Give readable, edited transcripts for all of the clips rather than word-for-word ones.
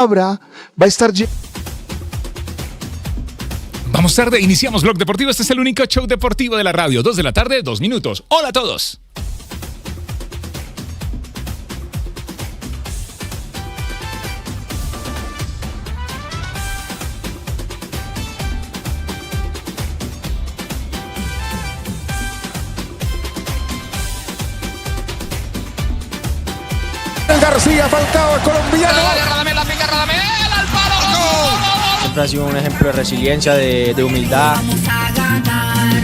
va a estar... Vamos tarde, iniciamos Blog Deportivo. Este es el único show deportivo de la radio. 2 de la tarde, 2 minutos. Hola a todos. García, Falcao, colombiano. Radamel, la pica Radamel, al palo. Siempre ha sido un ejemplo de resiliencia, de humildad. Vamos a ganar,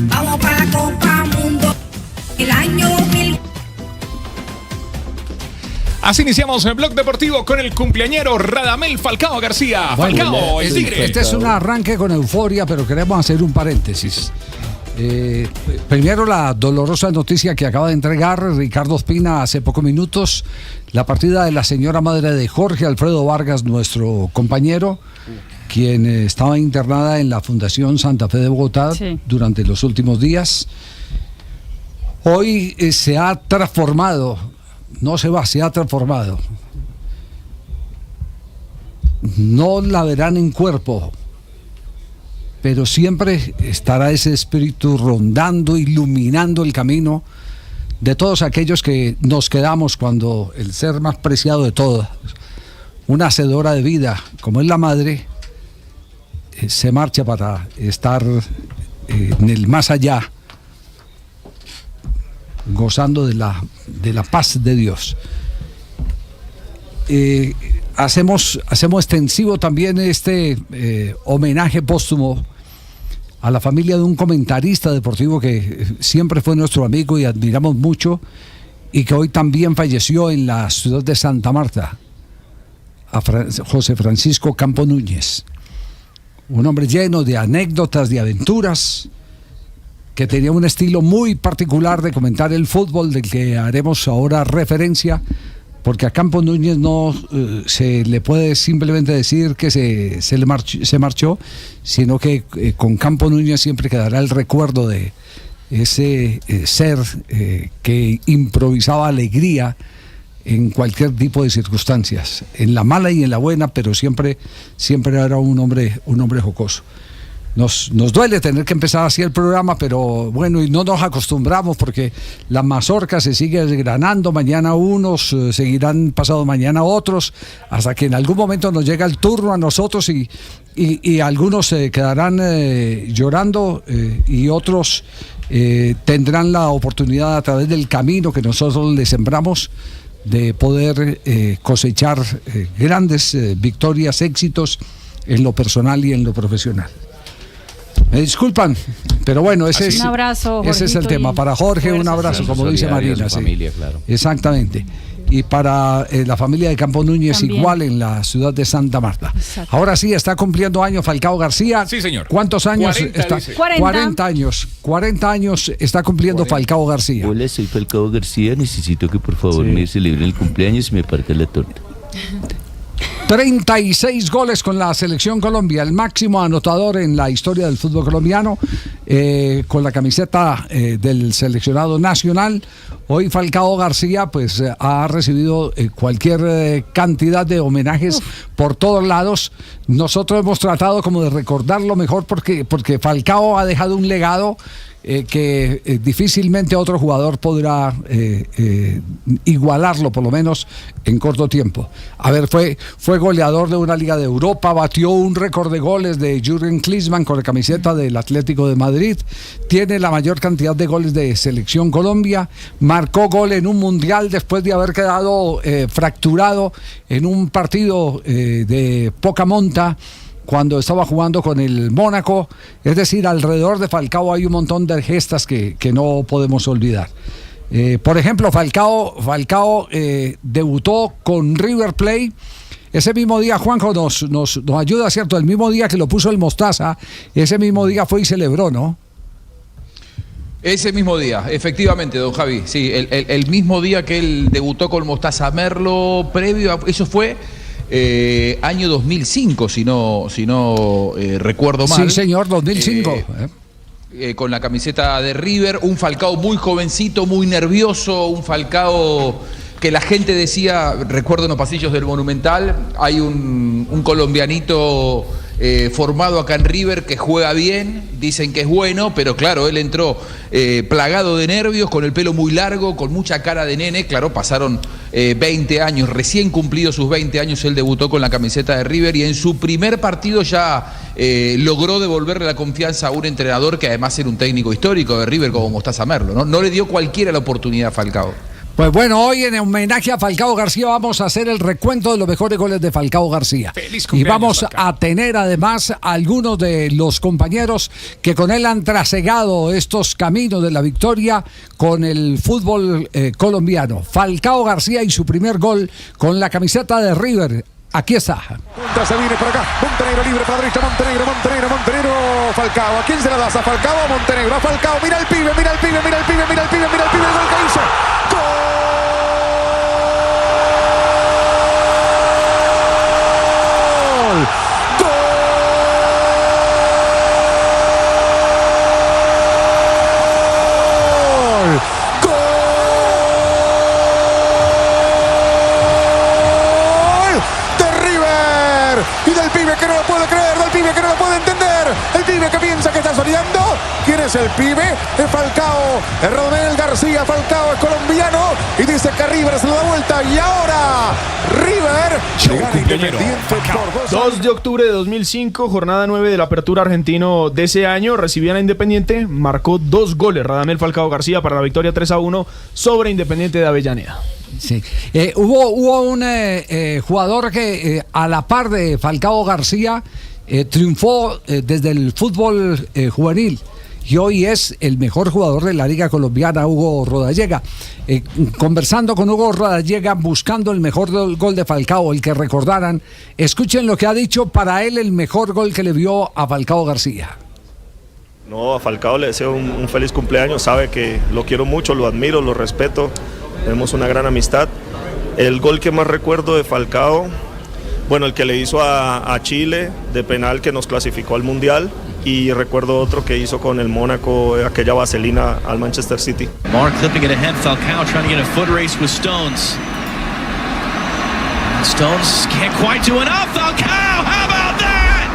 vamos para la Copa Mundo el año 2000. Así iniciamos el Blog Deportivo con el cumpleañero Radamel Falcao García. Bueno, Falcao, el tigre. Este es un arranque con euforia, pero queremos hacer un paréntesis. Primero la dolorosa noticia que acaba de entregar Ricardo Ospina hace pocos minutos, la partida de la señora madre de Jorge Alfredo Vargas, nuestro compañero, quien estaba internada en la Fundación Santa Fe de Bogotá durante los últimos días. Hoy se ha transformado, no se va, se ha transformado. No la verán en cuerpo, pero siempre estará ese espíritu rondando, iluminando el camino de todos aquellos que nos quedamos cuando el ser más preciado de todos, una hacedora de vida como es la madre, se marcha para estar en el más allá, gozando de la paz de Dios. Hacemos extensivo también este homenaje póstumo a la familia de un comentarista deportivo que siempre fue nuestro amigo y admiramos mucho, y que hoy también falleció en la ciudad de Santa Marta, a José Francisco Campo Núñez. Un hombre lleno de anécdotas, de aventuras, que tenía un estilo muy particular de comentar el fútbol, del que haremos ahora referencia, porque a Campo Núñez no se le puede simplemente decir que se marchó, sino que con Campo Núñez siempre quedará el recuerdo de ese ser que improvisaba alegría en cualquier tipo de circunstancias, en la mala y en la buena, pero siempre era un hombre jocoso. Nos duele tener que empezar así el programa, pero bueno, y no nos acostumbramos porque la mazorca se sigue desgranando, mañana unos seguirán pasado mañana otros, hasta que en algún momento nos llega el turno a nosotros y algunos se quedarán llorando y otros tendrán la oportunidad a través del camino que nosotros les sembramos de poder cosechar grandes victorias, éxitos en lo personal y en lo profesional. Me disculpan, pero bueno, ese es, un abrazo, ese es el tema. Para Jorge, un abrazo, como dice Marina. Familia, claro. Exactamente. Y para la familia de Campo Núñez, también, igual en la ciudad de Santa Marta. Exacto. Ahora sí, está cumpliendo años Falcao García. Sí, señor. ¿Cuántos años 40, está? dice. 40 años. 40 años está cumpliendo 40. Falcao García. Hola, soy Falcao García. Necesito que por favor me celebren el cumpleaños y me partan la torta. 36 goles con la selección Colombia, el máximo anotador en la historia del fútbol colombiano, con la camiseta del seleccionado nacional. Hoy Falcao García pues ha recibido cualquier cantidad de homenajes por todos lados. Nosotros hemos tratado como de recordarlo mejor porque Falcao ha dejado un legado que difícilmente otro jugador podrá igualarlo, por lo menos en corto tiempo. A ver, fue goleador de una Liga de Europa, batió un récord de goles de Jürgen Klinsmann con la camiseta del Atlético de Madrid, tiene la mayor cantidad de goles de Selección Colombia, marcó gol en un mundial después de haber quedado fracturado en un partido de poca monta cuando estaba jugando con el Mónaco. Es decir, alrededor de Falcao hay un montón de gestas que no podemos olvidar. Por ejemplo, Falcao debutó con River Plate. Ese mismo día, Juanjo nos ayuda, ¿cierto? El mismo día que lo puso el Mostaza, ese mismo día fue y celebró, ¿no? Ese mismo día, efectivamente, don Javi. Sí, el mismo día que él debutó con Mostaza Merlo, previo a, eso fue año 2005, si no recuerdo mal. Sí, señor, 2005. Con la camiseta de River, un Falcao muy jovencito, muy nervioso, un Falcao que la gente decía, recuerdo en los pasillos del Monumental, hay un colombianito formado acá en River que juega bien, dicen que es bueno, pero claro, él entró plagado de nervios, con el pelo muy largo, con mucha cara de nene. Claro, pasaron 20 años, recién cumplidos sus 20 años, él debutó con la camiseta de River y en su primer partido ya logró devolverle la confianza a un entrenador que además era un técnico histórico de River como Mostaza Merlo, ¿no? No le dio cualquiera la oportunidad a Falcao. Pues bueno, hoy en homenaje a Falcao García vamos a hacer el recuento de los mejores goles de Falcao García. Y vamos a tener además a algunos de los compañeros que con él han trasegado estos caminos de la victoria con el fútbol colombiano. Falcao García y su primer gol con la camiseta de River. Aquí está. Punta, se viene por acá. Montenegro libre para la derecha. Montenegro. Falcao. ¿A quién se la das? ¿A Falcao o a Montenegro? A Falcao. Mira el pibe. El gol que hizo. ¡Gol! Y del pibe que no lo puede creer, del pibe que no lo puede entender, el pibe que piensa que está soñando. ¿Quién es el pibe? Es Falcao, es Radamel García. Falcao es colombiano y dice que River se lo da vuelta. Y ahora River le gana Independiente por 2 de octubre de 2005, jornada 9 de la Apertura Argentino de ese año, recibían a Independiente, marcó 2 goles Radamel Falcao García para la victoria 3-1 sobre Independiente de Avellaneda. Sí. Hubo un jugador que a la par de Falcao García triunfó desde el fútbol juvenil y hoy es el mejor jugador de la Liga Colombiana, Hugo Rodallega. Conversando con Hugo Rodallega, buscando el mejor gol de Falcao, el que recordaran, escuchen lo que ha dicho para él el mejor gol que le vio a Falcao García. No, a Falcao le deseo un feliz cumpleaños, sabe que lo quiero mucho, lo admiro, lo respeto. Tenemos una gran amistad. El gol que más recuerdo de Falcao, bueno, el que le hizo a Chile de penal que nos clasificó al Mundial, y recuerdo otro que hizo con el Mónaco, aquella vaselina al Manchester City. Mark clipping it ahead, Falcao trying to get a foot race with Stones. Stones can't quite do enough. Falcao, how about that?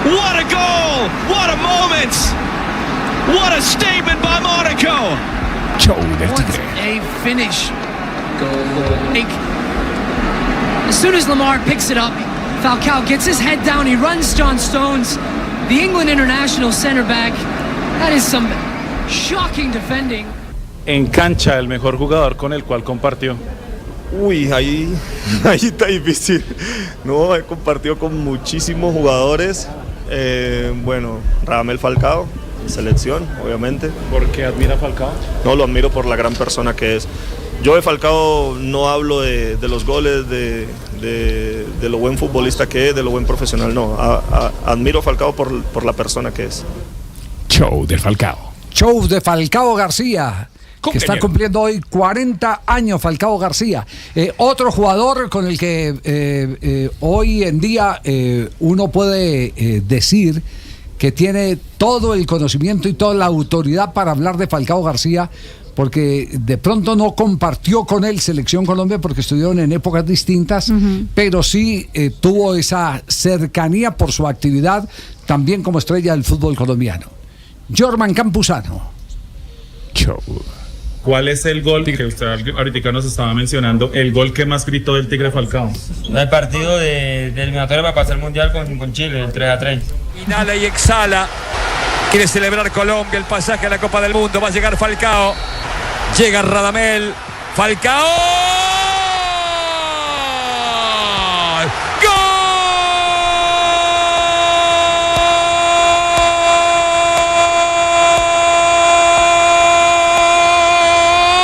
What a goal! What a moment! What a statement by Monaco! Show del What Tigre. a finish. As soon as Lamar picks it up, Falcao gets his head down, he runs John Stones, the England international center back. That is some shocking defending. En cancha, el mejor jugador con el cual compartió. Uy, ahí está difícil. No, he compartido con muchísimos jugadores. Bueno, Radamel Falcao, selección, obviamente. ¿Por qué admira a Falcao? No, lo admiro por la gran persona que es. Yo de Falcao no hablo de los goles, de lo buen futbolista que es, de lo buen profesional, no. Admiro a Falcao por la persona que es. Show del Falcao. Show de Falcao García, que está cumpliendo hoy 40 años Falcao García. Otro jugador con el que hoy en día uno puede decir que tiene todo el conocimiento y toda la autoridad para hablar de Falcao García, porque de pronto no compartió con él Selección Colombia porque estuvieron en épocas distintas, pero sí tuvo esa cercanía por su actividad también como estrella del fútbol colombiano. Jorman Campuzano. Show. ¿Cuál es el gol que usted ahorita nos estaba mencionando? El gol que más gritó del Tigre Falcao. El partido de eliminatoria para pasar el Mundial con Chile, el 3-3. Inhala y exhala. Quiere celebrar Colombia el pasaje a la Copa del Mundo. Va a llegar Falcao. Llega Radamel. Falcao.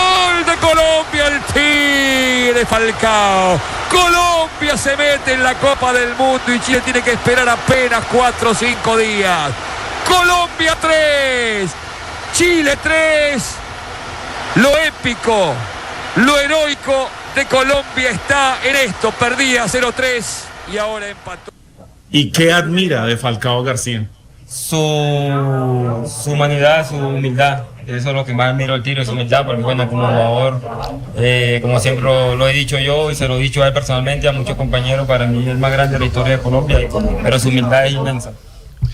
¡Gol de Colombia! El Tigre Falcao. Colombia se mete en la Copa del Mundo y Chile tiene que esperar apenas 4 o 5 días. Colombia 3, Chile 3. Lo épico, lo heroico de Colombia está en esto. Perdía 0-3 y ahora empató. ¿Y qué admira de Falcao García? su humanidad, su humildad. Eso es lo que más admiro al Tigre, su humildad, porque bueno, como jugador, como siempre lo he dicho yo y se lo he dicho a él personalmente, a muchos compañeros, para mí es el más grande de la historia de Colombia, pero su humildad es inmensa.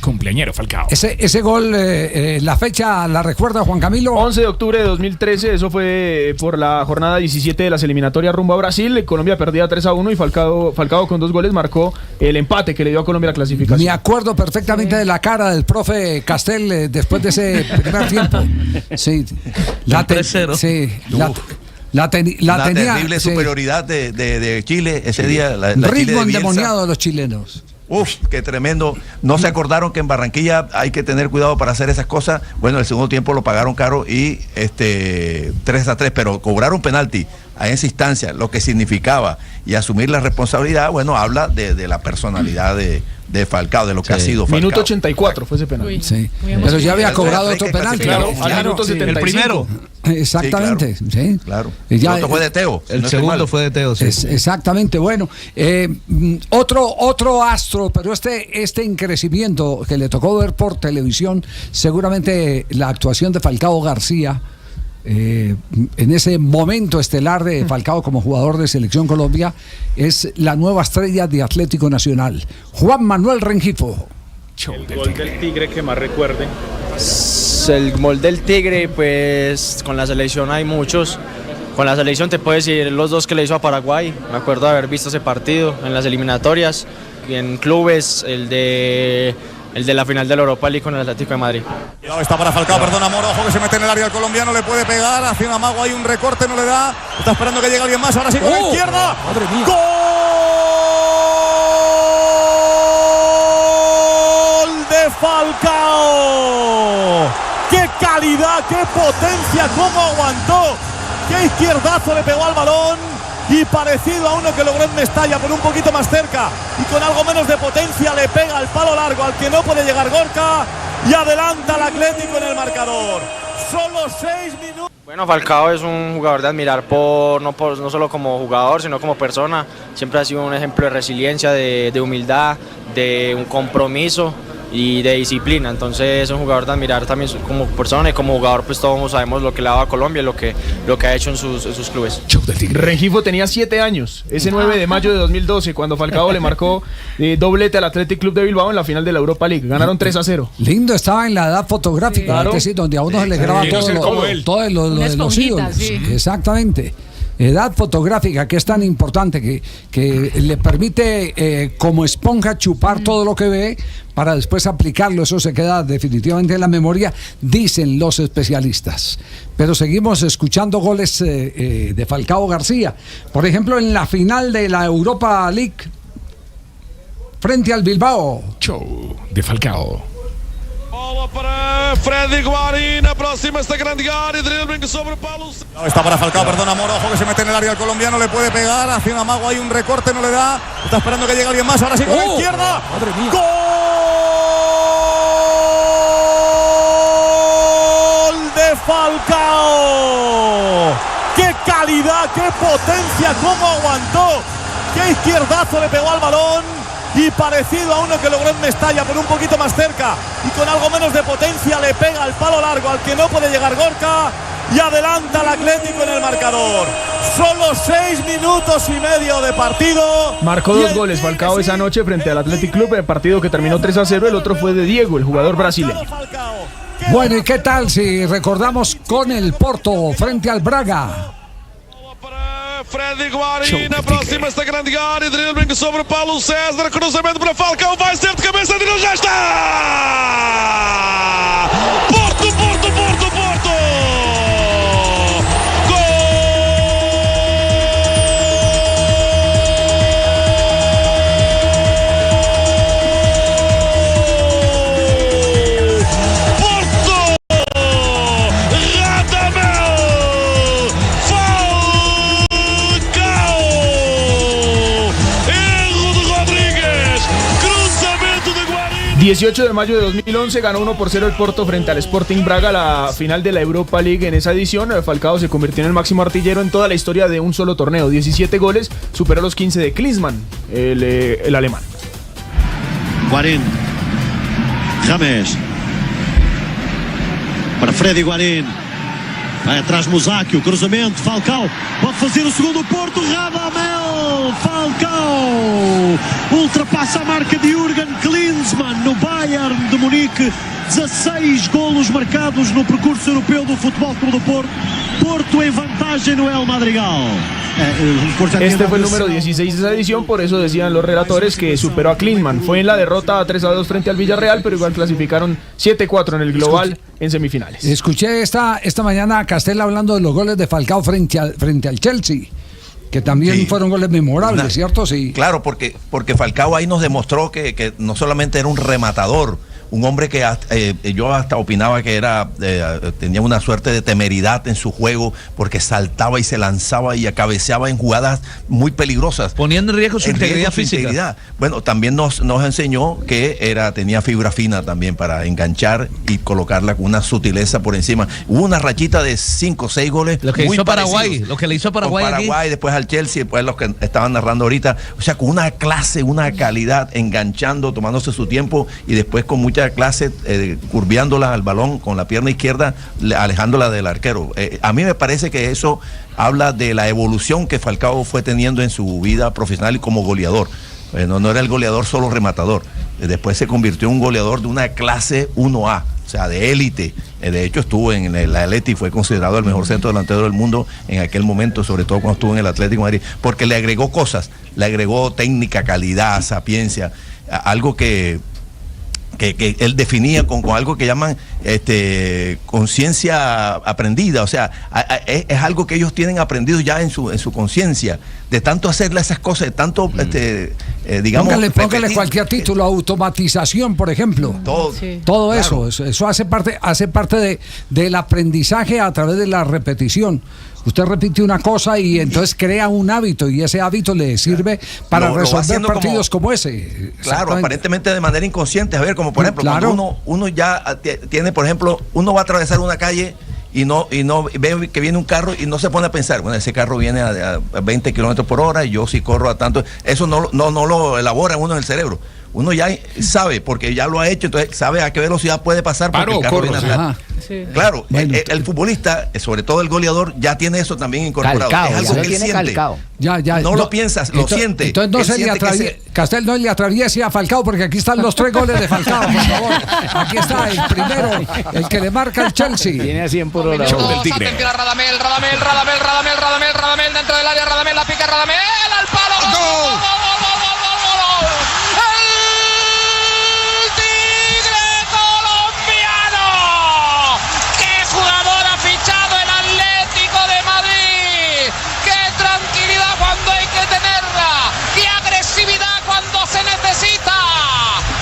Cumpleañero Falcao. Ese gol, la fecha, ¿la recuerda Juan Camilo? 11 de octubre de 2013, eso fue por la jornada 17 de las eliminatorias rumbo a Brasil. Colombia perdía 3-1 y Falcao con 2 goles marcó el empate que le dio a Colombia la clasificación. Me acuerdo perfectamente de la cara del profe Castel después de ese primer tiempo. Sí, la tenía. Terrible superioridad de Chile ese día. La ritmo Chile de endemoniado de los chilenos. Uf, qué tremendo. No se acordaron que en Barranquilla hay que tener cuidado para hacer esas cosas. Bueno, el segundo tiempo lo pagaron caro y 3-3, pero cobrar un penalti a esa instancia, lo que significaba y asumir la responsabilidad, bueno, habla de la personalidad de Falcao, de lo que ha sido Falcao. Minuto 84 fue ese penalti. Sí. Pero ya había cobrado otro penalti. Claro, al minuto 75. El primero. Exactamente, sí. Claro. Y ya, el otro fue de Teo. El segundo fue de Teo, sí. Exactamente, bueno. Otro astro, pero este en crecimiento que le tocó ver por televisión, seguramente la actuación de Falcao García, en ese momento estelar de Falcao como jugador de Selección Colombia, es la nueva estrella de Atlético Nacional, Juan Manuel Rengifo. El gol del Tigre que más recuerden. El gol del Tigre, pues con la selección hay muchos. Con la selección te puedo decir los 2 que le hizo a Paraguay. Me acuerdo de haber visto ese partido en las eliminatorias. Y en clubes, el de la final de la Europa League con el Atlético de Madrid. Está para Falcao, perdona Moro, ojo que se mete en el área el colombiano, le puede pegar, hace un amago, hay un recorte, no le da. Está esperando que llegue alguien más, ahora sí con la izquierda. ¡Madre mía! ¡Gol de Falcao! ¡Qué calidad, qué potencia, cómo aguantó! ¡Qué izquierdazo le pegó al balón! Y parecido a uno que logró en Mestalla, pero un poquito más cerca y con algo menos de potencia, le pega al palo largo al que no puede llegar Gorka y adelanta al Atlético en el marcador. Solo 6 minutos. Bueno, Falcao es un jugador de admirar no solo como jugador, sino como persona. Siempre ha sido un ejemplo de resiliencia, de humildad, de un compromiso y de disciplina. Entonces es un jugador de admirar también como persona, y como jugador pues todos sabemos lo que le ha dado a Colombia, lo que ha hecho en sus clubes. Rengifo tenía 7 años, ese 9 de mayo de 2012, cuando Falcao le marcó doblete al Athletic Club de Bilbao en la final de la Europa League. Ganaron 3-0. Lindo, estaba en la edad fotográfica, claro. Es decir, donde a uno se le graba todo lo de los ídolos. Sí. Exactamente. Edad fotográfica, que es tan importante, que le permite como esponja chupar todo lo que ve para después aplicarlo. Eso se queda definitivamente en la memoria, dicen los especialistas. Pero seguimos escuchando goles de Falcao García. Por ejemplo, en la final de la Europa League frente al Bilbao. Show de Falcao. Bola para Freddy Guarín, aproxima esta grande área, dribbling sobre Paulo. Está para Falcao, perdona Moro, ojo que se mete en el área el colombiano, le puede pegar, hace un amago, hay un recorte, no le da. Está esperando que llegue alguien más, ahora sí con la izquierda. ¡Madre mía! ¡Gol de Falcao! ¡Qué calidad, qué potencia, cómo aguantó! ¡Qué izquierdazo le pegó al balón! Y parecido a uno que logró en Mestalla, pero un poquito más cerca y con algo menos de potencia, le pega al palo largo al que no puede llegar Gorka y adelanta al Atlético en el marcador. Solo 6 minutos y medio de partido. Marcó 2 goles Falcao esa noche frente al Athletic Club, el partido que terminó 3-0, el otro fue de Diego, el jugador brasileño. Bueno, ¿y qué tal si recordamos con el Porto frente al Braga? Freddy Guarín, aproxima esta grande área, dribbling sobre Paulo César, cruzamento para Falcao, vai ser de cabeça, já está! Porto! Radamel Falcao! Erro de Rodríguez, cruzamento de Guarín. 18 de mayo de 2011 ganó 1-0 el Porto frente al Sporting Braga, la final de la Europa League. En esa edición Falcao se convirtió en el máximo artillero en toda la historia de un solo torneo, 17 goles, superó los 15 de Klinsmann, el alemán. Guarín Rames. Para Freddy Guarín. Vai atrás Musacchio, cruzamento, Falcao. Pode fazer o segundo Porto, Radamel. Falcao. Ultrapassa a marca de Jürgen Klinsmann no Bayern de Munique. 16 golos marcados no percurso europeu do Futebol Clube do Porto. Porto en vantagem no El Madrigal. Este fue el número 16 de esa edición, por eso decían los relatores que superó a Klinsmann. Fue en la derrota 3-2 frente al Villarreal, pero igual clasificaron 7-4 en el global en semifinales. Escuché esta mañana a Castel hablando de los goles de Falcao frente al Chelsea, que también fueron goles memorables, ¿cierto? Sí. Claro, porque Falcao ahí nos demostró que no solamente era un rematador, un hombre que yo hasta opinaba que tenía una suerte de temeridad en su juego, porque saltaba y se lanzaba y cabeceaba en jugadas muy peligrosas, poniendo en riesgo su integridad física. Bueno, también nos enseñó que tenía fibra fina también para enganchar y colocarla con una sutileza por encima. Hubo una rachita de 5 o 6 goles lo que muy hizo Paraguay, parecidos. lo que le hizo Paraguay con Paraguay aquí. Después al Chelsea, después los que estaban narrando ahorita, o sea, con una clase, una calidad, enganchando, tomándose su tiempo y después con mucha clase, curviándola al balón con la pierna izquierda, alejándola del arquero. A mí me parece que eso habla de la evolución que Falcao fue teniendo en su vida profesional y como goleador. No era el goleador solo rematador. Después se convirtió en un goleador de una clase 1A, o sea, de élite. De hecho, estuvo en la Atleti, fue considerado el mejor centro delantero del mundo en aquel momento, sobre todo cuando estuvo en el Atlético de Madrid, porque le agregó cosas, le agregó técnica, calidad, sapiencia, algo que él definía con algo que llaman conciencia aprendida, o sea, es algo que ellos tienen aprendido ya en su conciencia, de tanto hacerle esas cosas, de tanto, digamos... Póngale cualquier título, automatización, por ejemplo. Todo eso, eso hace parte del aprendizaje a través de la repetición. Usted repite una cosa y entonces crea un hábito, y ese hábito le sirve para resolver partidos como ese. Claro, aparentemente de manera inconsciente. A ver, como por ejemplo, cuando uno ya tiene, por ejemplo, uno va a atravesar una calle y no ve que viene un carro y no se pone a pensar, bueno, ese carro viene a 20 kilómetros por hora y yo sí corro a tanto. Eso no lo elabora uno en el cerebro. Uno ya sabe, porque ya lo ha hecho, entonces sabe a qué velocidad puede pasar porque el carro viene atrás. Claro, el futbolista, sobre todo el goleador, ya tiene eso también incorporado. Calcao, es algo que él siente. calcao. No lo piensas, lo siente. Entonces Castel no le atraviese a Falcao, porque aquí están los 3 goles de Falcao, por favor. Aquí está el primero, el que le marca el Chelsea. Tiene a 100 por hora. Show del Tigre. Radamel dentro del área, Radamel la pica, Radamel al palo. ¡Gol! Cuando se necesita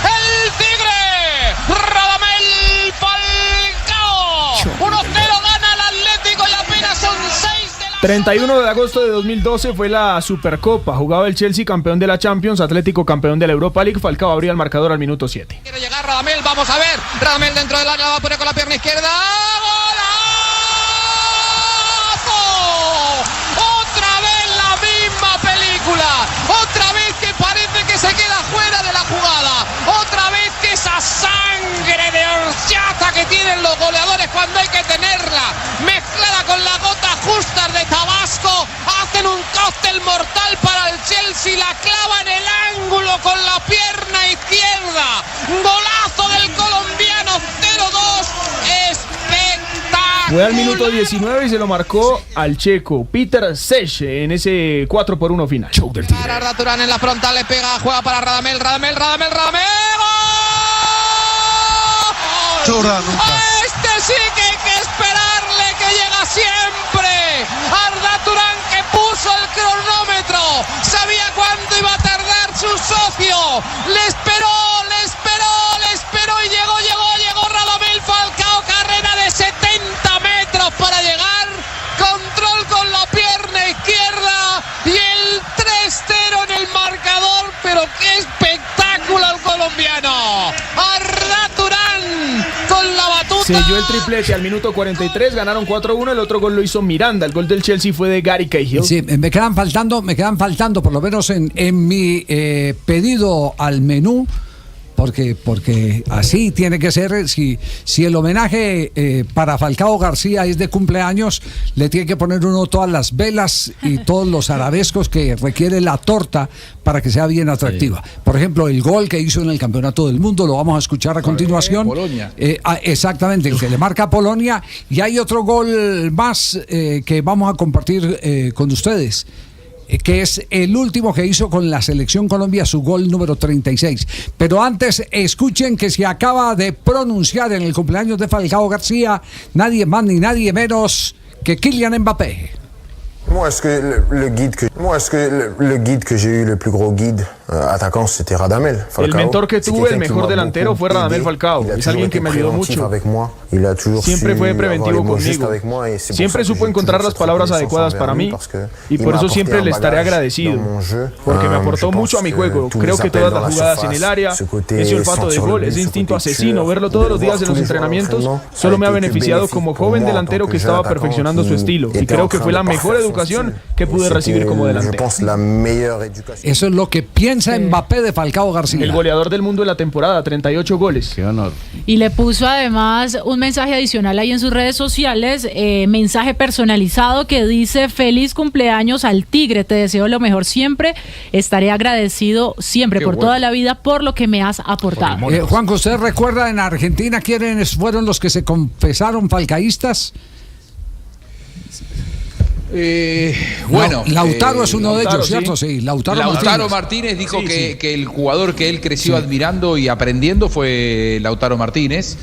el Tigre, Radamel Falcao, 1-0 gana el Atlético y apenas son 6 de la... 31 de agosto de 2012 fue la Supercopa, jugaba el Chelsea campeón de la Champions, Atlético campeón de la Europa League. Falcao abría el marcador al minuto 7. Quiere llegar Radamel, vamos a ver, Radamel dentro del área, va a poner con la pierna izquierda. Otra vez que parece que se queda fuera de la jugada, otra vez que esa sangre de horchata que tienen los goleadores cuando hay que tenerla, mezclada con las gotas justas de Tabasco, hacen un cóctel mortal para el Chelsea, la clava en el ángulo con la pierna izquierda, golazo del colombiano, 0-2, espectacular. Fue al minuto 19 y se lo marcó al checo Peter Cech en ese 4-1 final. Show del Tigre. Arda Turán en la frontal, le pega, juega para Radamel. Turán. A este sí que hay que esperarle, que llega siempre. Arda Turán, que puso el cronómetro, sabía cuánto iba a tardar su socio. Le esperó y llegó Radamel Falcao, carrera de 70 metros para llegar, control con la pierna izquierda y el 3-0 en el marcador, pero qué espectáculo el colombiano. Arda Turán con la batuta. Selló el triplete al minuto 43, ganaron 4-1, el otro gol lo hizo Miranda, el gol del Chelsea fue de Gary Cahill. Sí, me quedan faltando, por lo menos en mi pedido al menú, porque así tiene que ser. Si el homenaje para Falcao García es de cumpleaños, le tiene que poner uno todas las velas y todos los arabescos que requiere la torta para que sea bien atractiva. Sí. Por ejemplo, el gol que hizo en el Campeonato del Mundo, lo vamos a escuchar a continuación. Polonia. Exactamente, el que le marca a Polonia. Y hay otro gol más que vamos a compartir con ustedes, que es el último que hizo con la Selección Colombia, su gol número 36. Pero antes, escuchen que se acaba de pronunciar en el cumpleaños de Falcao García nadie más ni nadie menos que Kylian Mbappé. Moi, est-ce que le guide que j'ai eu, le plus gros guide attaquant, c'était Radamel Falcao. El mentor que tuve, el mejor delantero, fue Radamel Falcao. Es alguien que me ayudó mucho. Siempre fue preventivo conmigo. Siempre supo encontrar las palabras adecuadas para mí y por eso siempre le estaré agradecido, porque me aportó mucho a mi juego. Creo que todas las jugadas en el área, ese olfato de gol, ese instinto asesino, verlo todos los días en los entrenamientos, solo me ha beneficiado como joven delantero que estaba perfeccionando su estilo, y creo que fue la mejor educación que pude recibir como delantero. Eso es lo que piensa Mbappé de Falcao García. El goleador del mundo de la temporada, 38 goles. Qué honor. Y le puso además un mensaje adicional ahí en sus redes sociales, mensaje personalizado que dice: feliz cumpleaños al Tigre, te deseo lo mejor siempre, estaré agradecido siempre por toda la vida por lo que me has aportado. Juanjo, ¿usted recuerda en Argentina quiénes fueron los que se confesaron falcaístas? Bueno, Lautaro es uno de ellos, ¿cierto? Sí, Lautaro Martínez dijo que el jugador que él creció admirando y aprendiendo fue Lautaro Martínez.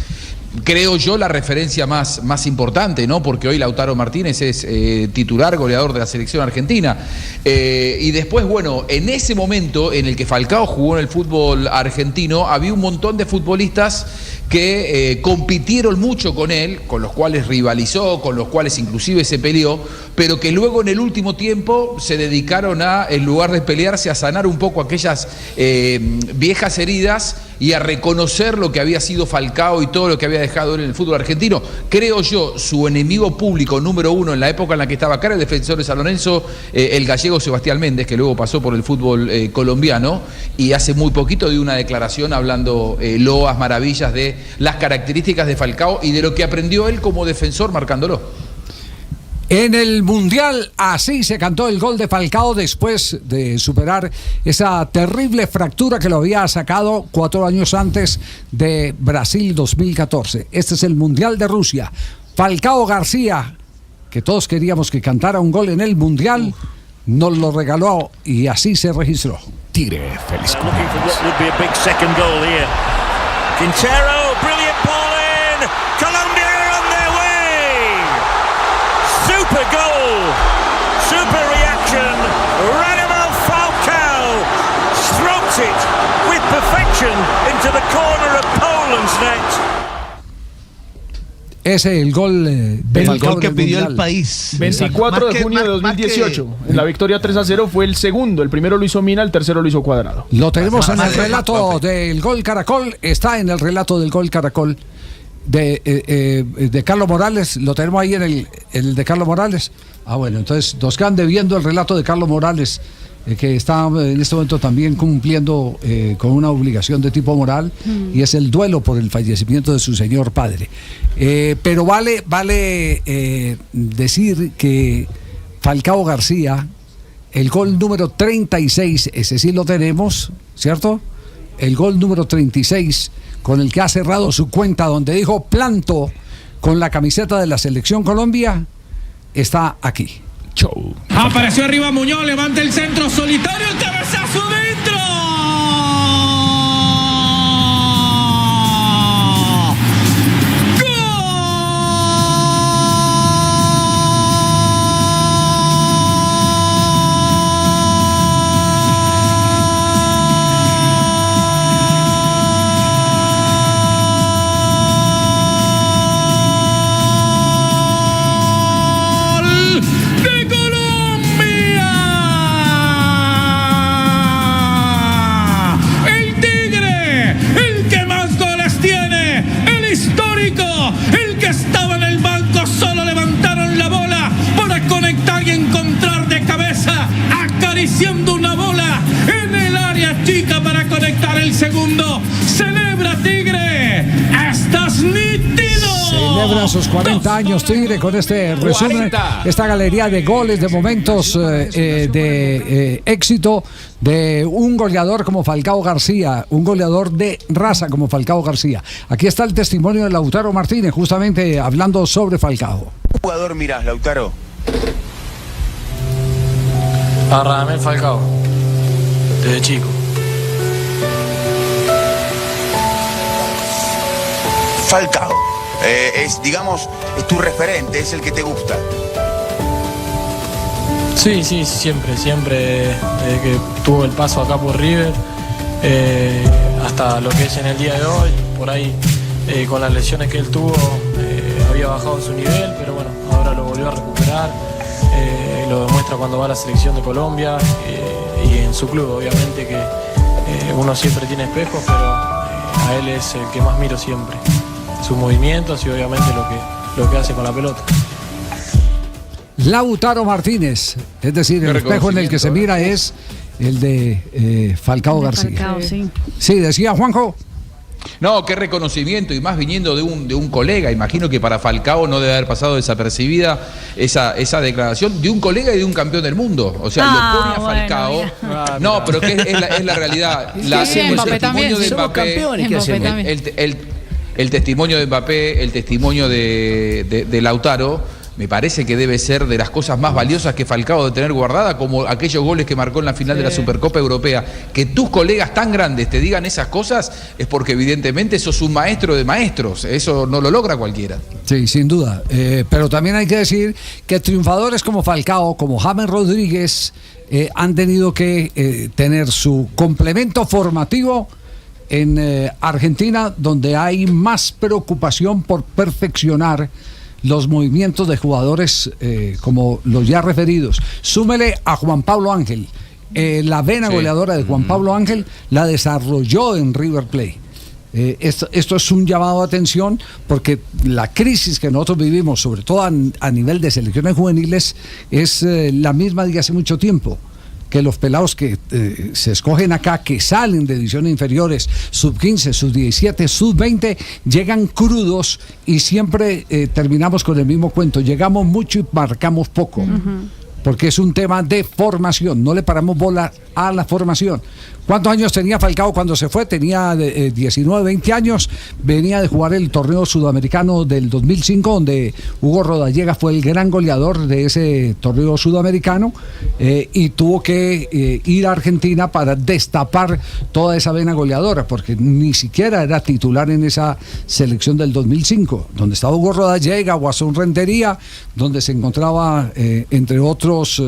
Creo yo la referencia más importante, ¿no? Porque hoy Lautaro Martínez es titular, goleador de la selección argentina. Y después, bueno, en ese momento en el que Falcao jugó en el fútbol argentino, había un montón de futbolistas que compitieron mucho con él, con los cuales rivalizó, con los cuales inclusive se peleó, pero que luego en el último tiempo se dedicaron a, en lugar de pelearse, a sanar un poco aquellas viejas heridas y a reconocer lo que había sido Falcao y todo lo que había dejado él en el fútbol argentino. Creo yo, su enemigo público número uno en la época en la que estaba acá era el defensor de San Lorenzo, el gallego Sebastián Méndez, que luego pasó por el fútbol colombiano, y hace muy poquito dio una declaración hablando loas, maravillas de las características de Falcao y de lo que aprendió él como defensor marcándolo. En el Mundial así se cantó el gol de Falcao después de superar esa terrible fractura que lo había sacado 4 años antes de Brasil 2014. Este es el Mundial de Rusia. Falcao García, que todos queríamos que cantara un gol en el Mundial, nos lo regaló y así se registró. Tigre, feliz cumpleaños. Quintero, brilliant ball in. Colombia are on their way. Super goal. Super reaction. Radamel Falcao strokes it with perfection into the corner of Poland's net. Ese es el gol de Falcao, el gol que pidió el país. 24 de junio de 2018. En la victoria 3-0 fue el segundo. El primero lo hizo Mina, el tercero lo hizo Cuadrado. Lo tenemos en el relato del gol Caracol. Está en el relato del gol Caracol de Carlos Morales. Lo tenemos ahí en el de Carlos Morales. Ah, bueno, entonces nos quedan debiendo el relato de Carlos Morales, que está en este momento también cumpliendo con una obligación de tipo moral, y es el duelo por el fallecimiento de su señor padre. Pero vale decir que Falcao García, el gol número 36, ese sí lo tenemos, ¿cierto? El gol número 36, con el que ha cerrado su cuenta, donde dijo planto con la camiseta de la Selección Colombia, está aquí. Show. Apareció arriba Muñoz, levanta el centro solitario, el cabezazo dentro. Acariciando una bola en el área chica para conectar el segundo. Se Celebra sus 40 años Tigre con este resumen, esta galería de goles, de momentos de éxito de un goleador como Falcao García, un goleador de raza como Falcao García. Aquí está el testimonio de Lautaro Martínez, justamente hablando sobre Falcao. ¿Qué jugador mirás, Lautaro? A Radamel Falcao, desde chico. Falcao, digamos, es tu referente, es el que te gusta. Sí, siempre, desde que tuvo el paso acá por River, hasta lo que es en el día de hoy, por ahí con las lesiones que él tuvo, había bajado su nivel, pero bueno, ahora lo volvió a recuperar, lo demuestra cuando va a la selección de Colombia y en su club, obviamente que uno siempre tiene espejos, pero a él es el que más miro siempre, sus movimientos y obviamente lo que hace con la pelota. Lautaro Martínez, es decir, el espejo en el que se mira es el de Falcao García. Falcao, sí. Sí, decía Juanjo. No, qué reconocimiento, y más viniendo de un colega. Imagino que para Falcao no debe haber pasado desapercibida esa declaración de un colega y de un campeón del mundo. O sea, lo pone a Falcao. Bueno, no, pero que es la realidad. El testimonio de Mbappé, el testimonio de Mbappé, el testimonio de Lautaro, me parece que debe ser de las cosas más valiosas que Falcao de tener guardada, como aquellos goles que marcó en la final de la Supercopa Europea. Que tus colegas tan grandes te digan esas cosas es porque evidentemente sos un maestro de maestros. Eso no lo logra cualquiera. Sí, sin duda. Pero también hay que decir que triunfadores como Falcao, como James Rodríguez, han tenido que tener su complemento formativo en Argentina, donde hay más preocupación por perfeccionar los movimientos de jugadores como los ya referidos. Súmele a Juan Pablo Ángel. La vena goleadora de Juan Pablo Ángel la desarrolló en River Plate. Esto es un llamado de atención porque la crisis que nosotros vivimos, sobre todo a nivel de selecciones juveniles, es la misma de hace mucho tiempo. Que los pelados que se escogen acá, que salen de divisiones inferiores, sub-15, sub-17, sub-20, llegan crudos y siempre terminamos con el mismo cuento. Llegamos mucho y marcamos poco. Porque es un tema de formación, no le paramos bola a la formación. ¿Cuántos años tenía Falcao cuando se fue? Tenía 19, 20 años, venía de jugar el torneo sudamericano del 2005, donde Hugo Rodallega fue el gran goleador de ese torneo sudamericano, y tuvo que ir a Argentina para destapar toda esa vena goleadora, porque ni siquiera era titular en esa selección del 2005, donde estaba Hugo Rodallega, Guasón Rentería, donde se encontraba, entre otros,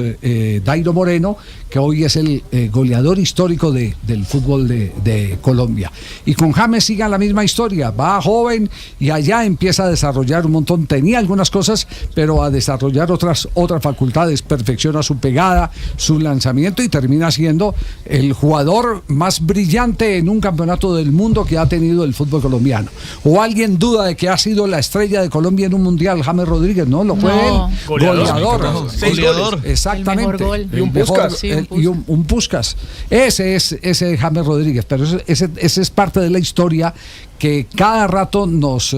Dairo Moreno, que hoy es el goleador histórico del fútbol de Colombia. Y con James sigue la misma historia, va joven y allá empieza a desarrollar un montón, tenía algunas cosas, pero a desarrollar otras facultades, perfecciona su pegada, su lanzamiento y termina siendo el jugador más brillante en un campeonato del mundo que ha tenido el fútbol colombiano. ¿O alguien duda de que ha sido la estrella de Colombia en un mundial, James Rodríguez? No, lo fue él, goleador. Exactamente. Y un Puskas. Y un Puskas. Ese es James Rodríguez, pero ese es parte de la historia que cada rato nos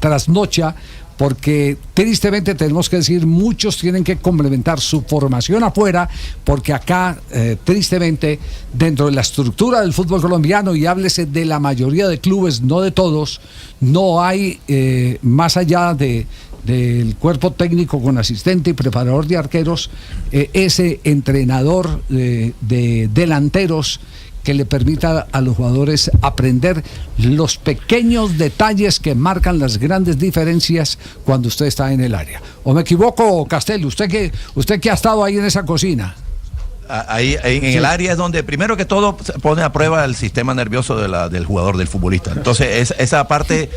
trasnocha, porque tristemente tenemos que decir, muchos tienen que complementar su formación afuera, porque acá tristemente dentro de la estructura del fútbol colombiano, y háblese de la mayoría de clubes, no de todos, no hay más allá del cuerpo técnico con asistente y preparador de arqueros, ese entrenador de delanteros que le permita a los jugadores aprender los pequeños detalles que marcan las grandes diferencias cuando usted está en el área. ¿O me equivoco, Castel? Usted que ha estado ahí en esa cocina. Ahí en el área es donde primero que todo pone a prueba el sistema nervioso del jugador, del futbolista. Entonces esa parte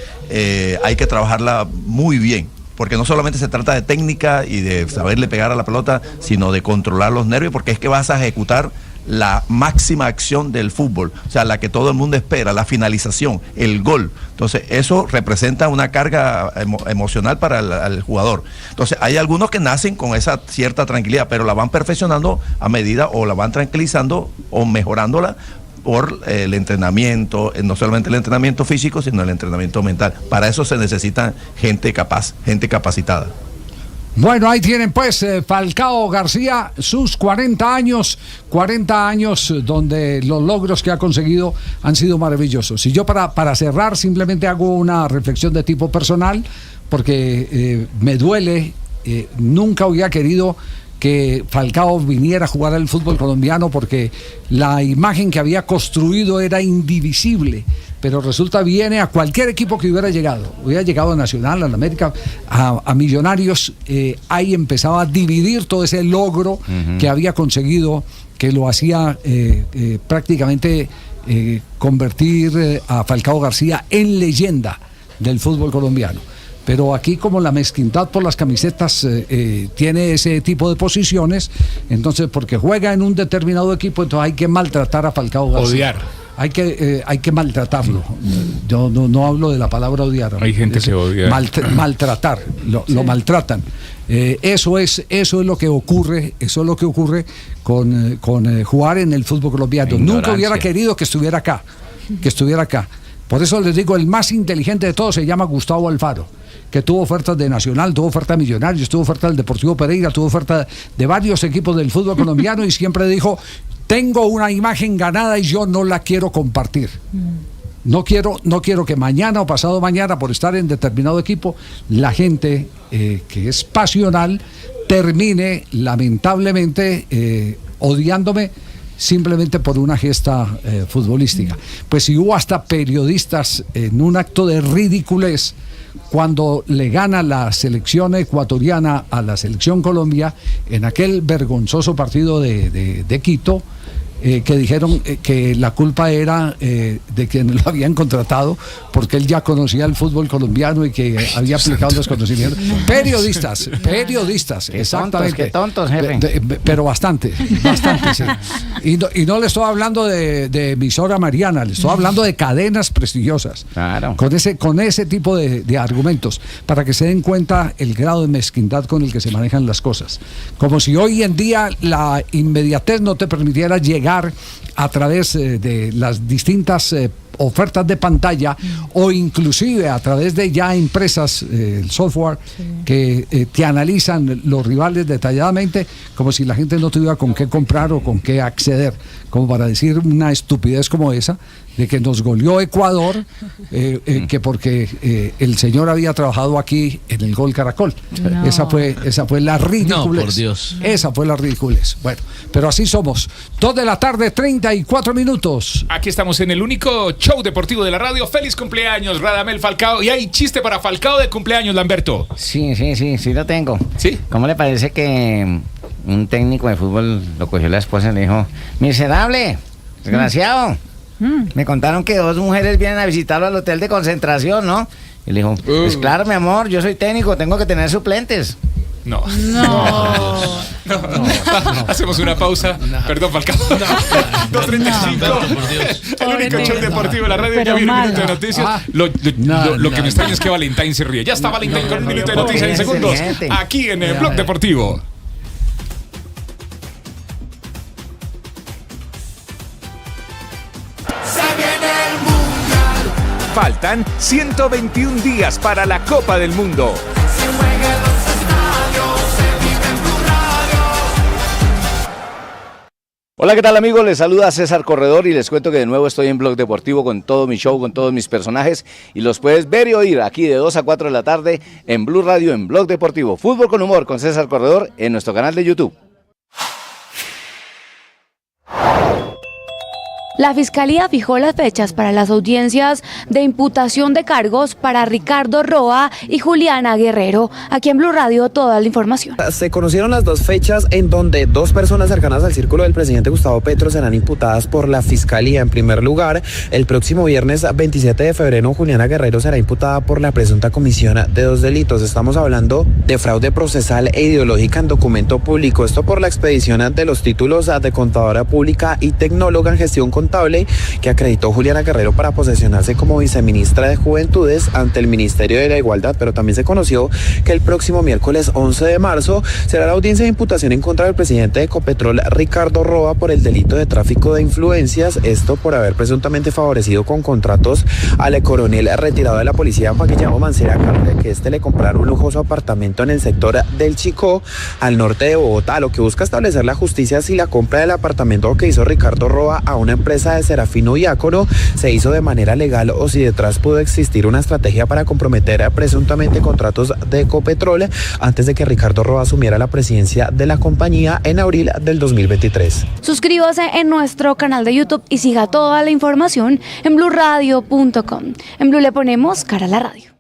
hay que trabajarla muy bien, porque no solamente se trata de técnica y de saberle pegar a la pelota, sino de controlar los nervios, porque es que vas a ejecutar la máxima acción del fútbol, o sea, la que todo el mundo espera, la finalización, el gol. Entonces eso representa una carga emocional para el jugador. Entonces hay algunos que nacen con esa cierta tranquilidad, pero la van perfeccionando a medida, o la van tranquilizando o mejorándola por el entrenamiento, no solamente el entrenamiento físico, sino el entrenamiento mental. Para eso se necesita gente capaz, gente capacitada. Bueno, ahí tienen pues Falcao García, sus 40 años donde los logros que ha conseguido han sido maravillosos. Y yo para cerrar simplemente hago una reflexión de tipo personal, porque me duele, nunca hubiera querido que Falcao viniera a jugar al fútbol colombiano porque la imagen que había construido era indivisible, pero resulta viene a cualquier equipo que hubiera llegado a Nacional, a la América, a Millonarios, ahí empezaba a dividir todo ese logro que había conseguido, que lo hacía prácticamente convertir a Falcao García en leyenda del fútbol colombiano. Pero aquí, como la mezquindad por las camisetas tiene ese tipo de posiciones, entonces porque juega en un determinado equipo, entonces hay que maltratar a Falcao García. Odiar. Hay que maltratarlo. Yo no hablo de la palabra odiar. Hay gente que odia. Maltratar, lo maltratan. Eso es lo que ocurre, con jugar en el fútbol colombiano. Nunca hubiera querido que estuviera acá. Por eso les digo, el más inteligente de todos se llama Gustavo Alfaro, que tuvo ofertas de Nacional, tuvo oferta de Millonarios, tuvo oferta del Deportivo Pereira, tuvo oferta de varios equipos del fútbol colombiano y siempre dijo: tengo una imagen ganada y yo no la quiero compartir. No quiero que mañana o pasado mañana, por estar en determinado equipo, la gente que es pasional termine lamentablemente odiándome simplemente por una gesta futbolística. Pues si hubo hasta periodistas en un acto de ridiculez cuando le gana la selección ecuatoriana a la selección Colombia en aquel vergonzoso partido de Quito, que dijeron que la culpa era de quienes lo habían contratado porque él ya conocía el fútbol colombiano y que había aplicado los conocimientos. Periodistas, exactamente. Qué tontos, jefe. Pero bastante, sí. Y no le estoy hablando de emisora Mariana, le estoy hablando de cadenas prestigiosas. Claro. Con ese tipo de argumentos, para que se den cuenta el grado de mezquindad con el que se manejan las cosas. Como si hoy en día la inmediatez no te permitiera llegar a través de las distintas ofertas de pantalla o inclusive a través de ya empresas, el software que te analizan los rivales detalladamente, como si la gente no tuviera con qué comprar o con qué acceder, como para decir una estupidez como esa de que nos goleó Ecuador, que porque el señor había trabajado aquí en el Gol Caracol. No. Esa fue la ridiculez. No, por Dios. Esa fue la ridiculez. Bueno, pero así somos. 2:34 p.m. Aquí estamos en el único show deportivo de la radio. Feliz cumpleaños, Radamel Falcao. Y hay chiste para Falcao de cumpleaños, Lamberto. Sí lo tengo. ¿Sí? ¿Cómo le parece que un técnico de fútbol lo cogió la esposa y le dijo: miserable, desgraciado? Me contaron que 2 mujeres vienen a visitarlo al hotel de concentración, ¿no? Y le dijo: pues claro, mi amor, yo soy técnico, tengo que tener suplentes. No. Hacemos una pausa. Perdón, Falcao. 2:35. El único show deportivo de la radio. Ya viene un minuto de noticias. Lo que me extraña es que Valentín se ríe. Ya está Valentín con un minuto de noticias en segundos. Aquí en el Blog Deportivo. Faltan 121 días para la Copa del Mundo. Hola, ¿qué tal, amigos? Les saluda César Corredor y les cuento que de nuevo estoy en Blog Deportivo con todo mi show, con todos mis personajes, y los puedes ver y oír aquí de 2 a 4 de la tarde en Blue Radio, en Blog Deportivo. Fútbol con humor con César Corredor en nuestro canal de YouTube. La Fiscalía fijó las fechas para las audiencias de imputación de cargos para Ricardo Roa y Juliana Guerrero. Aquí en Blue Radio toda la información. Se conocieron las 2 fechas en donde 2 personas cercanas al círculo del presidente Gustavo Petro serán imputadas por la Fiscalía. En primer lugar, el próximo viernes 27 de febrero, Juliana Guerrero será imputada por la presunta comisión de 2 delitos. Estamos hablando de fraude procesal e ideológica en documento público. Esto por la expedición de los títulos de contadora pública y tecnóloga en gestión contable contable que acreditó Juliana Guerrero para posesionarse como viceministra de Juventudes ante el Ministerio de la Igualdad, pero también se conoció que el próximo miércoles 11 de marzo será la audiencia de imputación en contra del presidente de Ecopetrol, Ricardo Roa, por el delito de tráfico de influencias, esto por haber presuntamente favorecido con contratos al coronel retirado de la policía Juan Guillermo Mancera, que este le comprara un lujoso apartamento en el sector del Chicó, al norte de Bogotá. Lo que busca establecer la justicia si la compra del apartamento que hizo Ricardo Roa a una empresa de Serafino Diácono se hizo de manera legal o si detrás pudo existir una estrategia para comprometer presuntamente contratos de Ecopetrol antes de que Ricardo Roa asumiera la presidencia de la compañía en abril del 2023. Suscríbase en nuestro canal de YouTube y siga toda la información en blurradio.com. En Blue le ponemos cara a la radio.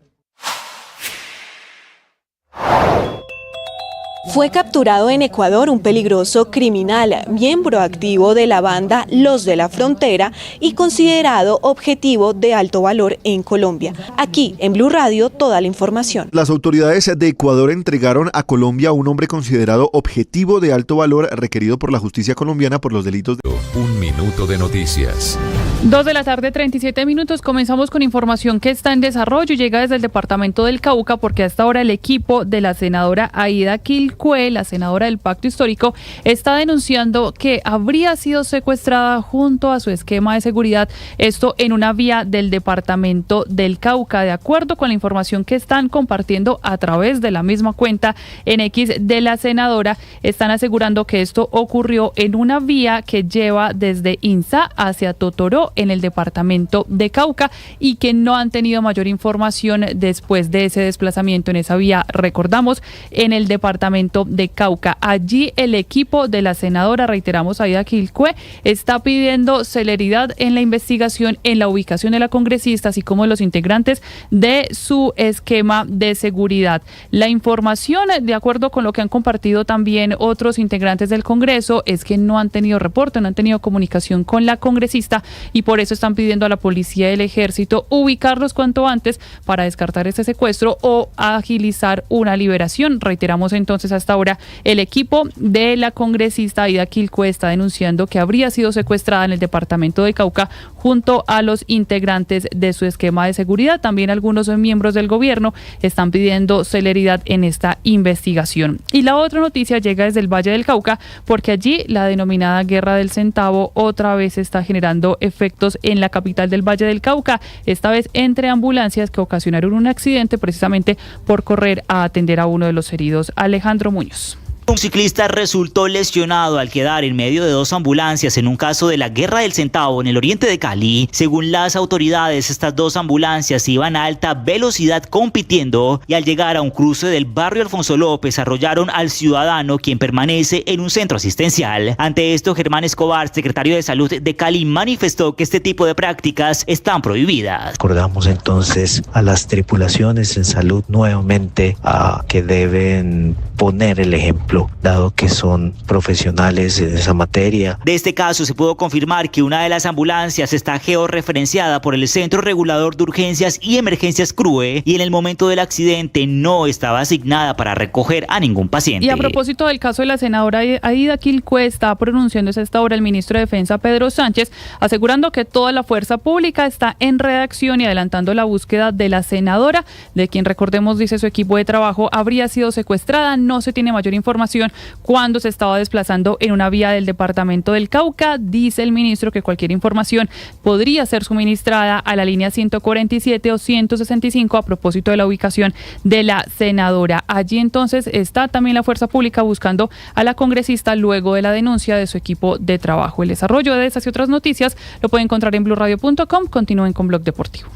Fue capturado en Ecuador un peligroso criminal, miembro activo de la banda Los de la Frontera y considerado objetivo de alto valor en Colombia. Aquí, en Blue Radio, toda la información. Las autoridades de Ecuador entregaron a Colombia a un hombre considerado objetivo de alto valor requerido por la justicia colombiana por los delitos de... Un minuto de noticias. 2 de la tarde, 37 minutos. Comenzamos con información que está en desarrollo y llega desde el departamento del Cauca, porque hasta ahora el equipo de la senadora Aida Quilcue, la senadora del Pacto Histórico, está denunciando que habría sido secuestrada junto a su esquema de seguridad, esto en una vía del departamento del Cauca. De acuerdo con la información que están compartiendo a través de la misma cuenta en X de la senadora, están asegurando que esto ocurrió en una vía que lleva desde Insa hacia Totoró, en el departamento de Cauca, y que no han tenido mayor información después de ese desplazamiento en esa vía, recordamos, en el departamento de Cauca. Allí el equipo de la senadora, reiteramos, Aida Quilcue, está pidiendo celeridad en la investigación, en la ubicación de la congresista, así como de los integrantes de su esquema de seguridad. La información, de acuerdo con lo que han compartido también otros integrantes del Congreso, es que no han tenido reporte, no han tenido comunicación con la congresista, y por eso están pidiendo a la policía y el ejército ubicarlos cuanto antes para descartar este secuestro o agilizar una liberación. Reiteramos entonces, hasta ahora el equipo de la congresista Aida Quilcue está denunciando que habría sido secuestrada en el departamento de Cauca junto a los integrantes de su esquema de seguridad. También algunos miembros del gobierno están pidiendo celeridad en esta investigación. Y la otra noticia llega desde el Valle del Cauca, porque allí la denominada Guerra del Centavo otra vez está generando efectos en la capital del Valle del Cauca, esta vez entre ambulancias que ocasionaron un accidente precisamente por correr a atender a uno de los heridos. Alejandro Muñoz. Un ciclista resultó lesionado al quedar en medio de 2 ambulancias en un caso de la Guerra del Centavo en el oriente de Cali. Según las autoridades, estas 2 ambulancias iban a alta velocidad compitiendo y al llegar a un cruce del barrio Alfonso López arrollaron al ciudadano, quien permanece en un centro asistencial. Ante esto, Germán Escobar, secretario de Salud de Cali, manifestó que este tipo de prácticas están prohibidas. Acordamos entonces a las tripulaciones en salud nuevamente a que deben poner el ejemplo, dado que son profesionales en esa materia. De este caso se pudo confirmar que una de las ambulancias está georreferenciada por el Centro Regulador de Urgencias y Emergencias CRUE y en el momento del accidente no estaba asignada para recoger a ningún paciente. Y a propósito del caso de la senadora Aida Quilcue, está pronunciándose hasta ahora el ministro de Defensa, Pedro Sánchez, asegurando que toda la fuerza pública está en redacción y adelantando la búsqueda de la senadora, de quien, recordemos, dice su equipo de trabajo, habría sido secuestrada. No se tiene mayor información cuando se estaba desplazando en una vía del departamento del Cauca. Dice el ministro que cualquier información podría ser suministrada a la línea 147 o 165 a propósito de la ubicación de la senadora. Allí entonces está también la fuerza pública buscando a la congresista luego de la denuncia de su equipo de trabajo. El desarrollo de estas y otras noticias lo pueden encontrar en blurradio.com. Continúen con Blog Deportivo.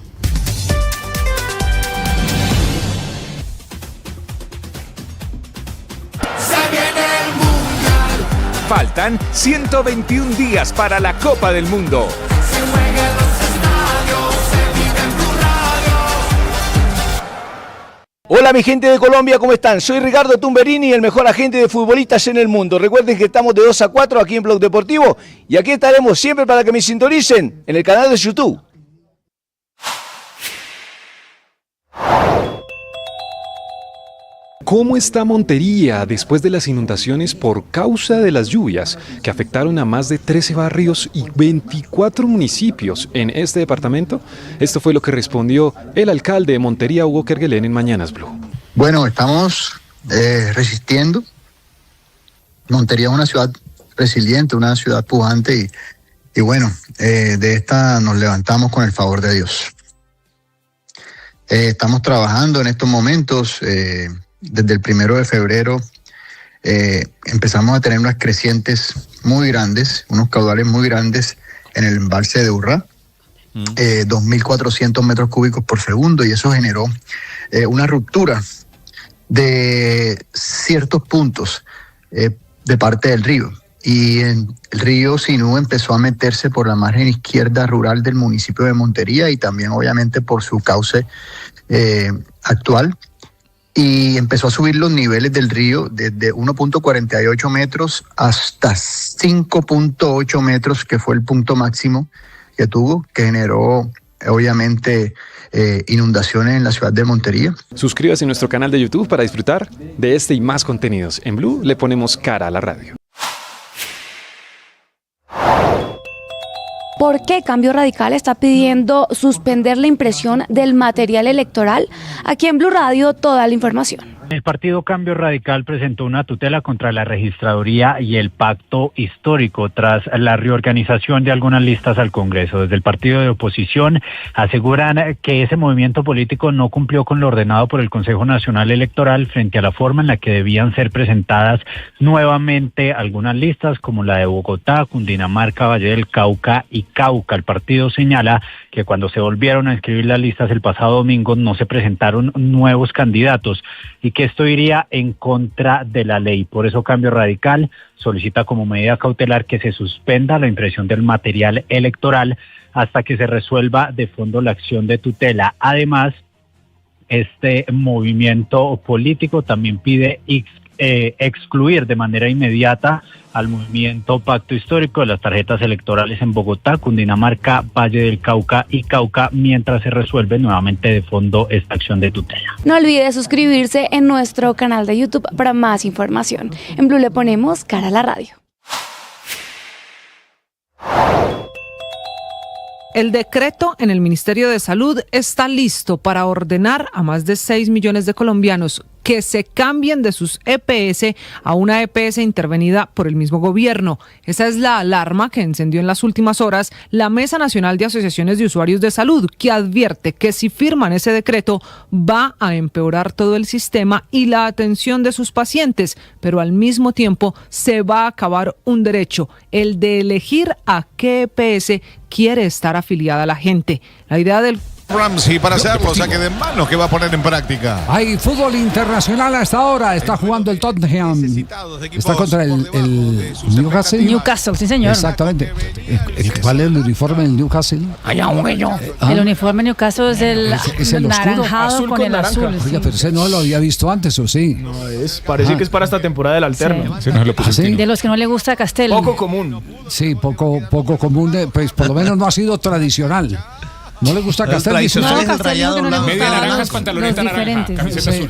Faltan 121 días para la Copa del Mundo. Hola mi gente de Colombia, ¿cómo están? Soy Ricardo Tumberini, el mejor agente de futbolistas en el mundo. Recuerden que estamos de 2 a 4 aquí en Blog Deportivo y aquí estaremos siempre para que me sintonicen en el canal de YouTube. ¿Cómo está Montería después de las inundaciones por causa de las lluvias que afectaron a más de 13 barrios y 24 municipios en este departamento? Esto fue lo que respondió el alcalde de Montería, Hugo Kerguelen, en Mañanas Blue. Bueno, estamos resistiendo. Montería es una ciudad resiliente, una ciudad pujante y bueno, de esta nos levantamos con el favor de Dios. Estamos trabajando en estos momentos. Desde el 1 de febrero empezamos a tener unas crecientes muy grandes, unos caudales muy grandes en el embalse de Urrá, 2.400 metros cúbicos por segundo, y eso generó una ruptura de ciertos puntos de parte del río. Y el río Sinú empezó a meterse por la margen izquierda rural del municipio de Montería y también obviamente por su cauce actual. Y empezó a subir los niveles del río desde 1.48 metros hasta 5.8 metros, que fue el punto máximo que tuvo, que generó obviamente inundaciones en la ciudad de Montería. Suscríbase a nuestro canal de YouTube para disfrutar de este y más contenidos. En Blue le ponemos cara a la radio. ¿Por qué Cambio Radical está pidiendo suspender la impresión del material electoral? Aquí en Blue Radio, toda la información. El partido Cambio Radical presentó una tutela contra la registraduría y el pacto histórico tras la reorganización de algunas listas al Congreso. Desde el partido de oposición aseguran que ese movimiento político no cumplió con lo ordenado por el Consejo Nacional Electoral frente a la forma en la que debían ser presentadas nuevamente algunas listas como la de Bogotá, Cundinamarca, Valle del Cauca y Cauca. El partido señala que cuando se volvieron a inscribir las listas el pasado domingo no se presentaron nuevos candidatos y que esto iría en contra de la ley. Por eso Cambio Radical solicita como medida cautelar que se suspenda la impresión del material electoral hasta que se resuelva de fondo la acción de tutela. Además, este movimiento político también pide excluir de manera inmediata al movimiento Pacto Histórico de las tarjetas electorales en Bogotá, Cundinamarca, Valle del Cauca y Cauca, mientras se resuelve nuevamente de fondo esta acción de tutela. No olvide suscribirse en nuestro canal de YouTube para más información. En Blue le ponemos cara a la radio. El decreto en el Ministerio de Salud está listo para ordenar a más de 6 millones de colombianos que se cambien de sus EPS a una EPS intervenida por el mismo gobierno. Esa es la alarma que encendió en las últimas horas la Mesa Nacional de Asociaciones de Usuarios de Salud, que advierte que si firman ese decreto va a empeorar todo el sistema y la atención de sus pacientes, pero al mismo tiempo se va a acabar un derecho, el de elegir a qué EPS quiere estar afiliada la gente. La idea del Ramsey para hacerlo, o sea que de manos que va a poner en práctica. Hay fútbol internacional hasta ahora. Está jugando el Tottenham. Está contra el Newcastle. Newcastle, sí señor. Exactamente. ¿Cuál es el uniforme del Newcastle? Allá un yo. El uniforme de Newcastle es el naranjado azul con el naranja. azul. Oiga, pero ese no lo había visto antes, ¿o sí? No, parece que es para esta temporada del alterno. Sí. ¿Sí? De los que no le gusta Castel. Poco común. Sí, poco común. Pues por lo menos no ha sido tradicional. ¿No le gusta Castel? No, Castel dijo que no le gusta. Media naranjas, pantaloneta naranja, camiseta azul.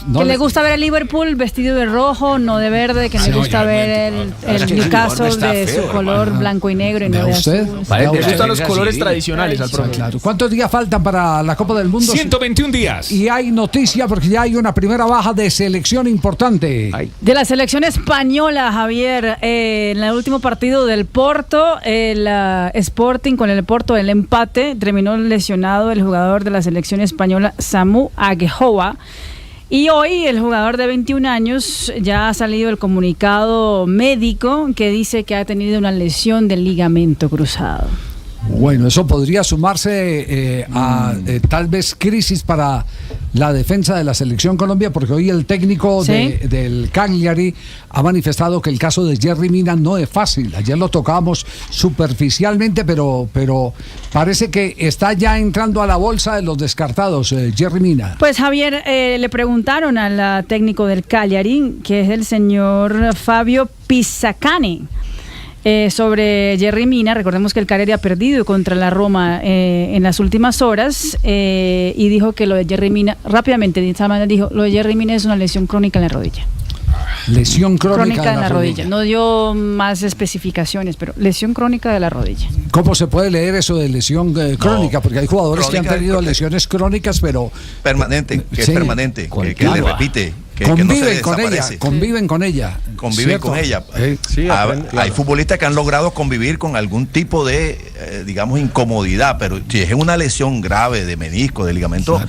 No que le gusta ver el Liverpool vestido de rojo, no de verde, que le gusta ver el Newcastle de su color blanco y negro y no de azul. Le gustan los colores tradicionales al profe. Claro. ¿Cuántos días faltan para la Copa del Mundo? 121 días. Y hay noticia porque ya hay una primera baja de selección importante. De la selección española, Javier, en el último partido del Porto, el Sporting con el Porto, el empate, terminó lesionado el jugador de la selección española, Samu Aguejoa. Y hoy el jugador de 21 años ya ha salido el comunicado médico que dice que ha tenido una lesión del ligamento cruzado. Bueno, eso podría sumarse a tal vez crisis para la defensa de la selección Colombia, porque hoy el técnico del Cagliari ha manifestado que el caso de Yerry Mina no es fácil. Ayer lo tocábamos superficialmente, pero parece que está ya entrando a la bolsa de los descartados, Yerry Mina. Pues Javier, le preguntaron al técnico del Cagliari, que es el señor Fabio Pisacane. sobre Yerry Mina. Recordemos que el Cagliari ha perdido contra la Roma en las últimas horas y dijo que lo de Yerry Mina, rápidamente dijo, lo de Yerry Mina es una lesión crónica en la rodilla. Lesión crónica en la rodilla. No dio más especificaciones, pero lesión crónica de la rodilla. ¿Cómo se puede leer eso de lesión crónica? Porque hay jugadores que han tenido lesiones crónicas, pero permanente, que es permanente, que le repite. Conviven con ella. Conviven con ella. Hay futbolistas que han logrado convivir con algún tipo de, digamos, incomodidad, pero si es una lesión grave de menisco, de ligamento,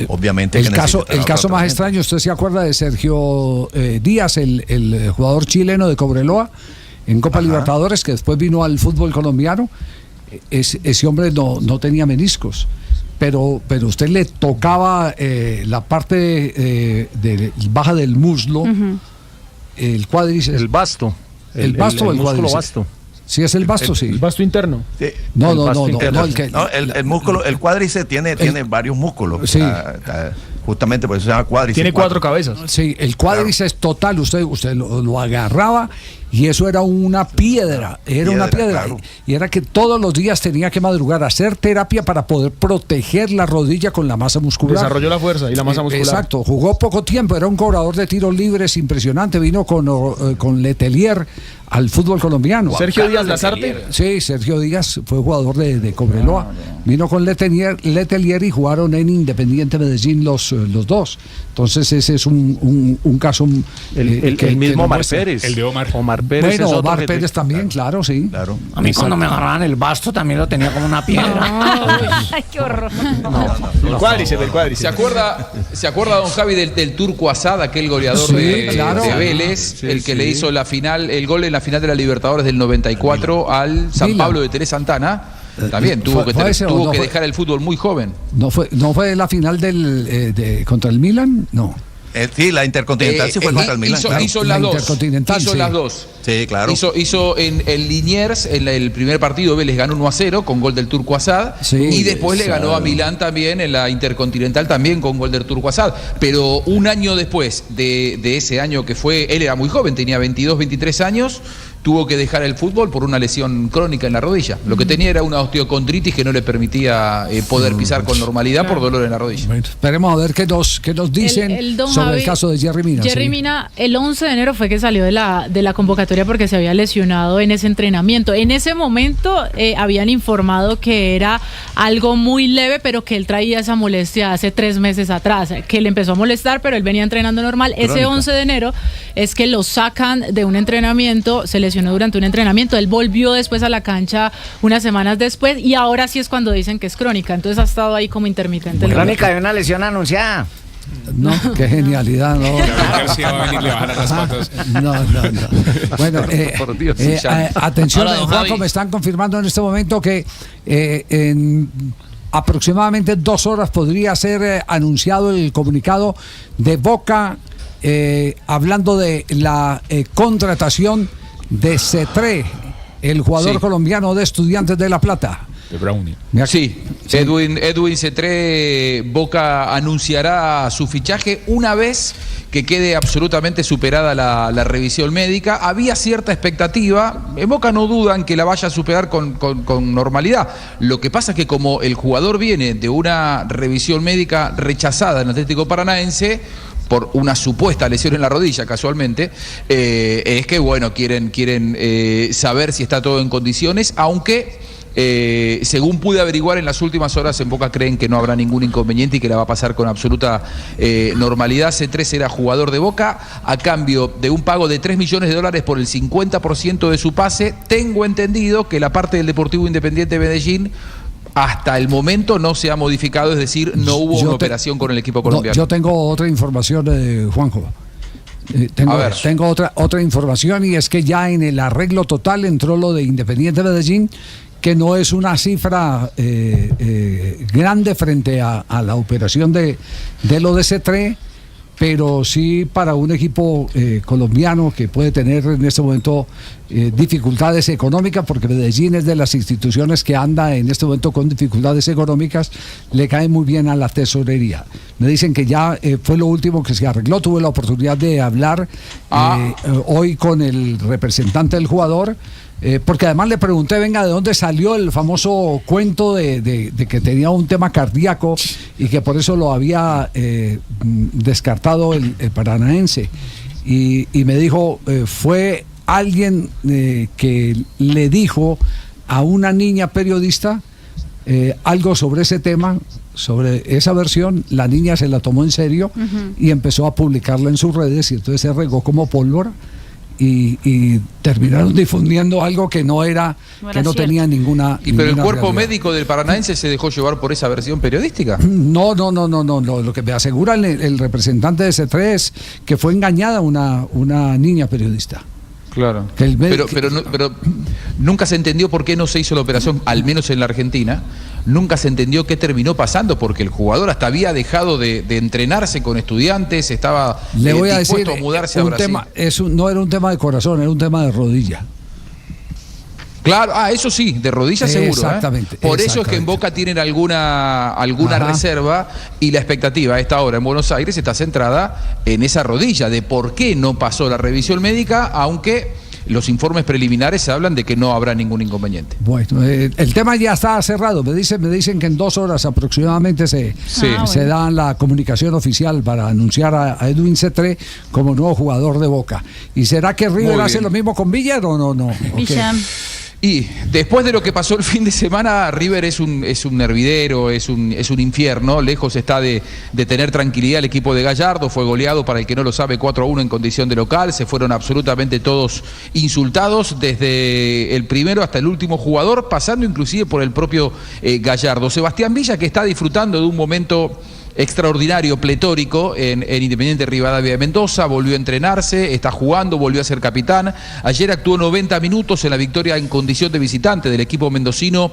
obviamente el caso más extraño, ¿usted se acuerda de Sergio Díaz, el jugador chileno de Cobreloa en Copa Libertadores, que después vino al fútbol colombiano? Ese hombre no tenía meniscos. Pero usted le tocaba la parte baja del muslo, el cuádriceps. El basto. El basto o el músculo cuádriceps. basto. Sí, es el basto, sí. El basto interno. Sí. No, el músculo, el cuádriceps tiene varios músculos. Sí. Justamente por eso se llama cuádriceps. Tiene 4 cabezas. Sí, el cuádriceps total, usted lo agarraba y eso era una piedra. Claro. Y era que todos los días tenía que madrugar a hacer terapia para poder proteger la rodilla con la masa muscular. Desarrolló la fuerza y la masa muscular. Exacto, jugó poco tiempo, era un cobrador de tiros libres impresionante, vino con Letelier al fútbol colombiano. Sergio Díaz Lazarte. Sí, Sergio Díaz fue jugador de Cobreloa. Vino con Letelier y jugaron en Independiente Medellín los dos. Entonces ese es un caso. El mismo Omar Pérez. El de Omar Pérez. Bueno, Omar Pérez también, claro, sí. Claro. A mí cuando me agarraban el basto también lo tenía como una piedra. Ay, qué horror. El cuádriceps. ¿Se acuerda don Javi del Turco Asad, aquel goleador de Vélez, el que le hizo el gol en la final de la Libertadores del 94 al San Pablo de Terés Santana? También tuvo que dejar el fútbol muy joven. ¿No fue la final contra el Milan? No. Sí, la Intercontinental sí fue contra el Milan. Hizo las dos. Sí, claro. Hizo en Liniers, en el primer partido Vélez ganó 1-0 con gol del Turco Asad. Sí, y después le ganó a Milán también en la Intercontinental también con gol del Turco Asad. Pero un año después de ese año que fue, él era muy joven, tenía 22, 23 años. Tuvo que dejar el fútbol por una lesión crónica en la rodilla. Lo que tenía era una osteocondritis que no le permitía poder pisar con normalidad por dolor en la rodilla. Bueno, esperemos a ver qué nos dicen sobre el caso de Yerry Mina. Yerry Mina, el 11 de enero fue que salió de la convocatoria porque se había lesionado en ese entrenamiento. En ese momento habían informado que era algo muy leve, pero que él traía esa molestia hace 3 meses atrás, que le empezó a molestar, pero él venía entrenando normal. Crónica. Ese 11 de enero es que lo sacan de un entrenamiento, se lesionó durante un entrenamiento, él volvió después a la cancha unas semanas después y ahora sí es cuando dicen que es crónica, entonces ha estado ahí como intermitente. Crónica de una lesión anunciada. No, qué genialidad, ¿no? No. Bueno, atención, Juanjo, me están confirmando en este momento que en aproximadamente 2 horas podría ser anunciado el comunicado de Boca hablando de la contratación de Cetré, el jugador colombiano de Estudiantes de La Plata. De Brownie. Sí, Edwin Cetré, Boca anunciará su fichaje una vez que quede absolutamente superada la revisión médica. Había cierta expectativa, en Boca no dudan que la vaya a superar con normalidad. Lo que pasa es que como el jugador viene de una revisión médica rechazada en el Atlético Paranaense, por una supuesta lesión en la rodilla, casualmente, es que, bueno, quieren saber si está todo en condiciones, aunque, según pude averiguar en las últimas horas, en Boca creen que no habrá ningún inconveniente y que la va a pasar con absoluta normalidad. C3 será jugador de Boca a cambio de un pago de $3 millones por el 50% de su pase. Tengo entendido que la parte del Deportivo Independiente de Medellín hasta el momento no se ha modificado, es decir, no hubo una operación con el equipo colombiano. Yo tengo otra información, Juanjo. Tengo otra información, y es que ya en el arreglo total entró lo de Independiente Medellín, que no es una cifra grande frente a la operación de lo de C3, pero sí para un equipo colombiano que puede tener en este momento dificultades económicas, porque Medellín es de las instituciones que anda en este momento con dificultades económicas, le cae muy bien a la tesorería. Me dicen que ya fue lo último que se arregló. Tuve la oportunidad de hablar hoy con el representante del jugador, porque además le pregunté, venga, ¿de dónde salió el famoso cuento de que tenía un tema cardíaco y que por eso lo había descartado el paranaense? Y me dijo, fue alguien que le dijo a una niña periodista algo sobre ese tema, sobre esa versión. La niña se la tomó en serio y empezó a publicarla en sus redes, y entonces se regó como pólvora y terminaron difundiendo algo que no tenía ninguna. Pero el cuerpo realidad. Médico del paranaense se dejó llevar por esa versión periodística. No. Lo que me asegura el representante de C3 es que fue engañada una niña periodista. Claro. Pero nunca se entendió por qué no se hizo la operación, al menos en la Argentina. Nunca se entendió qué terminó pasando, porque el jugador hasta había dejado de entrenarse con estudiantes, estaba dispuesto a mudarse a Brasil. No era un tema de corazón, era un tema de rodilla. Claro, eso sí, de rodillas seguro. Exactamente. Por eso es que en Boca tienen alguna reserva, y la expectativa a esta hora en Buenos Aires está centrada en esa rodilla, de por qué no pasó la revisión médica, aunque los informes preliminares hablan de que no habrá ningún inconveniente. Bueno, el tema ya está cerrado. Me dicen que en 2 horas aproximadamente se da la comunicación oficial para anunciar a Edwin Cetré como nuevo jugador de Boca. ¿Y será que River hace lo mismo con Villar o no? Okay. Y después de lo que pasó el fin de semana, River es un hervidero, es un infierno. Lejos está de tener tranquilidad el equipo de Gallardo. Fue goleado, para el que no lo sabe, 4-1 en condición de local. Se fueron absolutamente todos insultados, desde el primero hasta el último jugador, pasando inclusive por el propio Gallardo. Sebastián Villa, que está disfrutando de un momento extraordinario, pletórico en Independiente Rivadavia de Mendoza, volvió a entrenarse, está jugando, volvió a ser capitán. Ayer actuó 90 minutos en la victoria en condición de visitante del equipo mendocino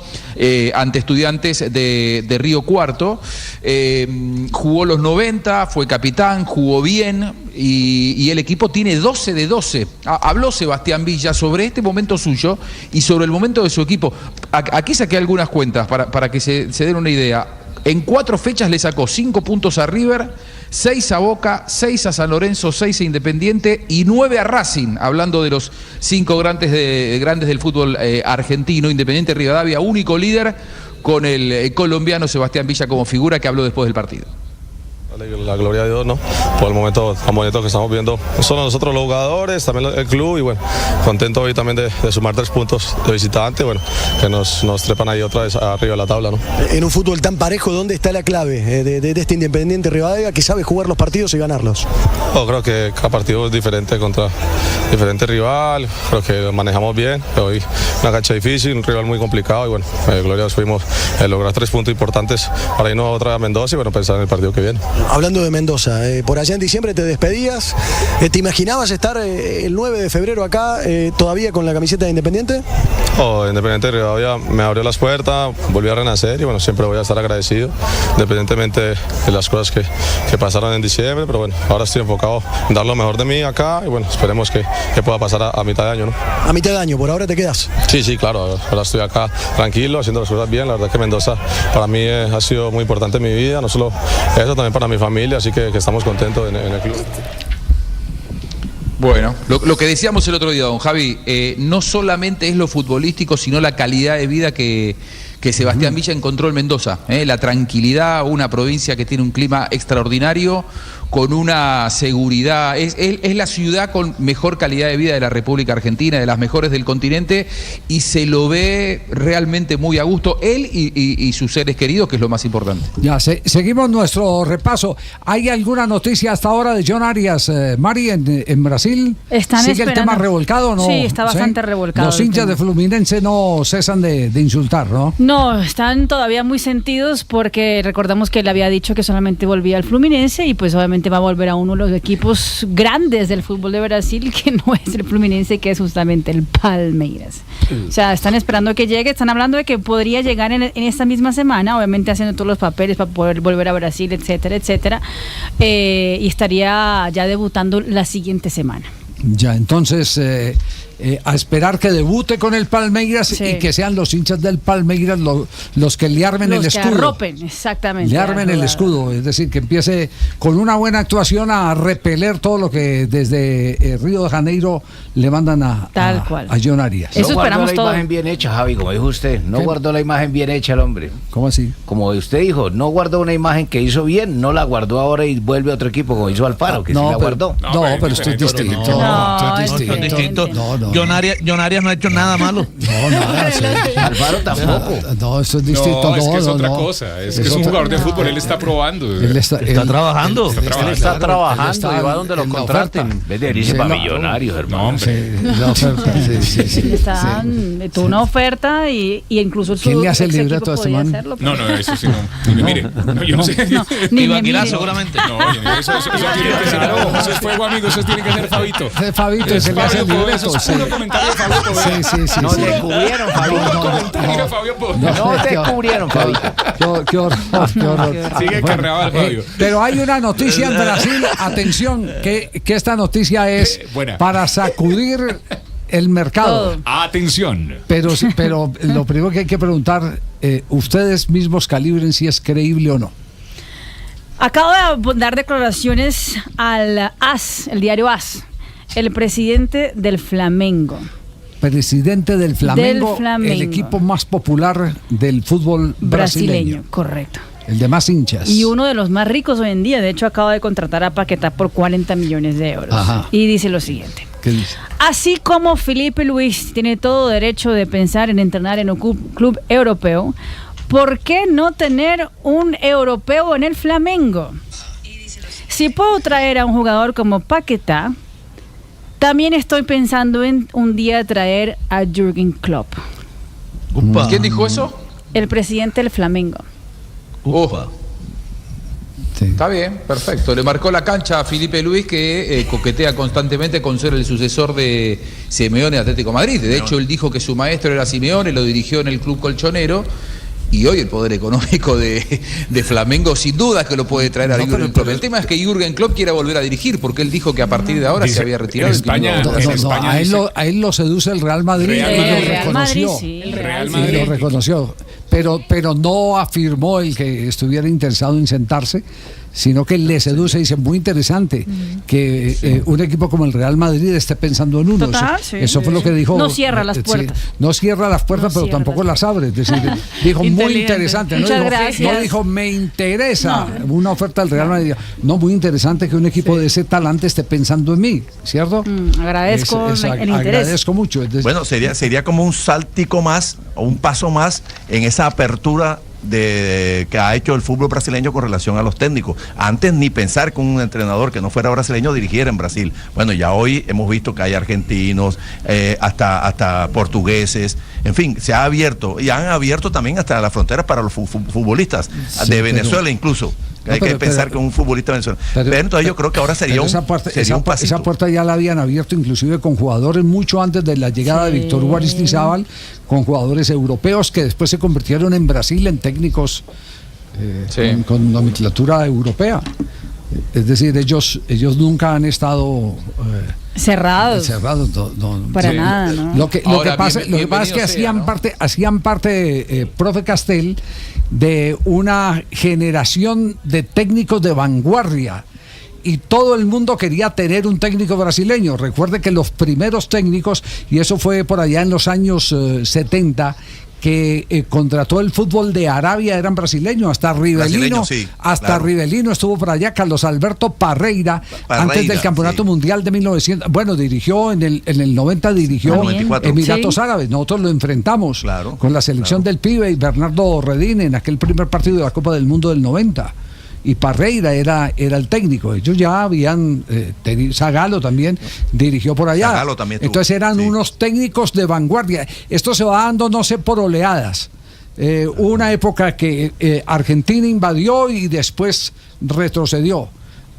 ante Estudiantes de Río Cuarto. Jugó los 90, fue capitán, jugó bien, y el equipo tiene 12 de 12. Habló Sebastián Villa sobre este momento suyo y sobre el momento de su equipo. Aquí saqué algunas cuentas para que se den una idea. En 4 fechas le sacó 5 puntos a River, 6 a Boca, 6 a San Lorenzo, 6 a Independiente y 9 a Racing, hablando de los 5 grandes del fútbol argentino. Independiente Rivadavia, único líder, con el colombiano Sebastián Villa como figura, que habló después del partido. La gloria de Dios, ¿no? Por el momento tan bonito que estamos viendo. No solo nosotros los jugadores, también el club, y bueno, contento hoy también de sumar 3 puntos de visitante, bueno, que nos trepan ahí otra vez arriba de la tabla, ¿no? En un fútbol tan parejo, ¿dónde está la clave de este Independiente Rivadavia, que sabe jugar los partidos y ganarlos? Creo que cada partido es diferente contra diferente rival, creo que lo manejamos bien. Hoy una cancha difícil, un rival muy complicado, y bueno, gloria a Dios pudimos lograr 3 puntos importantes para irnos otra vez a Mendoza y bueno, pensar en el partido que viene. Hablando de Mendoza, por allá en diciembre te despedías, ¿te imaginabas estar el 9 de febrero acá todavía con la camiseta de Independiente? Independiente de Rivadavia me abrió las puertas, volví a renacer y bueno, siempre voy a estar agradecido, independientemente de las cosas que pasaron en diciembre, pero bueno, ahora estoy enfocado en dar lo mejor de mí acá y bueno, esperemos que pueda pasar a mitad de año, ¿no? A mitad de año, ¿por ahora te quedas? Sí, claro, ahora estoy acá tranquilo, haciendo las cosas bien. La verdad que Mendoza para mí ha sido muy importante en mi vida, no solo eso, también para mi familia, así que estamos contentos en el club. Bueno, lo que decíamos el otro día, don Javi, no solamente es lo futbolístico, sino la calidad de vida que Sebastián Villa encontró en Mendoza. La tranquilidad, una provincia que tiene un clima extraordinario, con una seguridad, es la ciudad con mejor calidad de vida de la República Argentina, de las mejores del continente, y se lo ve realmente muy a gusto, él y sus seres queridos, que es lo más importante. Ya, seguimos nuestro repaso. ¿Hay alguna noticia hasta ahora de John Arias, Mari, en Brasil? ¿Sigue esperando el tema revolcado o no? Sí, está bastante revolcado. Los hinchas de Fluminense no cesan de insultar, ¿no? No, están todavía muy sentidos, porque recordamos que él había dicho que solamente volvía al Fluminense, y pues obviamente va a volver a uno de los equipos grandes del fútbol de Brasil, que no es el Fluminense, que es justamente el Palmeiras. O sea, están esperando que llegue, están hablando de que podría llegar en esta misma semana, obviamente haciendo todos los papeles para poder volver a Brasil, etcétera, etcétera, y estaría ya debutando la siguiente semana. Ya, entonces a esperar que debute con el Palmeiras y que sean los hinchas del Palmeiras los que le armen el escudo. Los que arropen, exactamente. Le armen el escudo, es decir, que empiece con una buena actuación a repeler todo lo que desde Río de Janeiro le mandan a John Arias. Eso esperamos todo. No guardó la imagen bien hecha, Javi, como dijo usted. No guardó la imagen bien hecha el hombre. ¿Cómo así? Como usted dijo, no guardó una imagen que hizo bien, no la guardó ahora y vuelve a otro equipo como hizo Alfaro, que sí la guardó. No, pero esto es distinto. John Arias no ha hecho nada malo. No, nada. Sí. Alfaro tampoco. No, eso es distinto. No, es que es otra cosa. Es que es un jugador de fútbol, él está probando. Él está trabajando. Él está trabajando y va donde lo contraten. En vez de irse para Millonarios, hermano. La oferta, tuvo una oferta y incluso ¿quién le hace el libreto a este man? No, eso sí, no. Ni me mire. Yo no sé. Ibaquirá seguramente. No, eso tiene que ser. Eso es fuego, amigo. Eso tiene que ser Fabito. Fabito se le hace el libreto. Puro comentario de Fabio. Sí. No descubrieron, Fabio. No descubrieron, Fabio. Qué horror. Sigue carnaval, Fabio. Pero hay una noticia en Brasil, atención, que esta noticia es para sacudir el mercado. Atención. Pero lo primero que hay que preguntar, ustedes mismos calibren si es creíble o no. Acabo de dar declaraciones al AS, el diario AS, el presidente del Flamengo. Presidente del Flamengo, el equipo más popular del fútbol brasileño. Correcto. El de más hinchas. Y uno de los más ricos hoy en día. De hecho, acaba de contratar a Paquetá por 40 millones de euros. Ajá. Y dice lo siguiente. ¿Qué dice? Así como Felipe Luis tiene todo derecho de pensar en entrenar en un club europeo, ¿por qué no tener un europeo en el Flamengo? Si puedo traer a un jugador como Paquetá, también estoy pensando en un día traer a Jürgen Klopp. ¿Quién dijo eso? El presidente del Flamengo. Sí. Está bien, perfecto. Le marcó la cancha a Felipe Luis, que coquetea constantemente con ser el sucesor de Simeone Atlético Madrid. De hecho, él dijo que su maestro era Simeone, lo dirigió en el club colchonero. Y hoy el poder económico de Flamengo sin duda que lo puede traer a Jürgen Klopp. El tema es que Jürgen Klopp quiera volver a dirigir, porque él dijo que a partir de ahora se había retirado. En España, a él lo seduce el Real Madrid. El Real Madrid lo reconoció. Pero no afirmó el que estuviera interesado en sentarse, sino que le seduce y dice, muy interesante que un equipo como el Real Madrid esté pensando en uno. Total, eso fue lo que dijo. No cierra las puertas. No cierra las puertas, pero tampoco las abre. Es decir, dijo muy interesante. No dijo me interesa una oferta del Real Madrid. No, muy interesante que un equipo de ese talante esté pensando en mí, ¿cierto? Agradezco el interés. Agradezco mucho. Bueno, sería como un saltico más o un paso más en esa apertura que ha hecho el fútbol brasileño con relación a los técnicos. Antes ni pensar que un entrenador que no fuera brasileño dirigiera en Brasil. Bueno, ya hoy hemos visto que hay argentinos, hasta portugueses, en fin, se ha abierto y han abierto también hasta las fronteras para los futbolistas de Venezuela incluso. Hay que pensar que un futbolista venezolano. Pero entonces yo creo que ahora sería un pasito. Esa puerta ya la habían abierto inclusive con jugadores mucho antes de la llegada de Víctor Hugo Aristizábal, con jugadores europeos que después se convirtieron en Brasil en técnicos con nomenclatura europea. Es decir, ellos nunca han estado cerrados. Para nada, ¿no? Lo que pasa es que hacían parte, profe Castel, de una generación de técnicos de vanguardia. Y todo el mundo quería tener un técnico brasileño. Recuerde que los primeros técnicos, y eso fue por allá en los años 70, que contrató el fútbol de Arabia eran brasileños, hasta Rivelino, Rivelino estuvo por allá, Carlos Alberto Parreira antes del Campeonato Mundial de 1900, dirigió en el 90, dirigió Emiratos Árabes, nosotros lo enfrentamos con la selección del Pibe y Bernardo Redín en aquel primer partido de la Copa del Mundo del 90. Y Parreira era el técnico. Ellos ya habían Zagallo también dirigió por allá. Entonces eran unos técnicos de vanguardia. Esto se va dando, no sé, por oleadas. Una época que Argentina invadió y después retrocedió.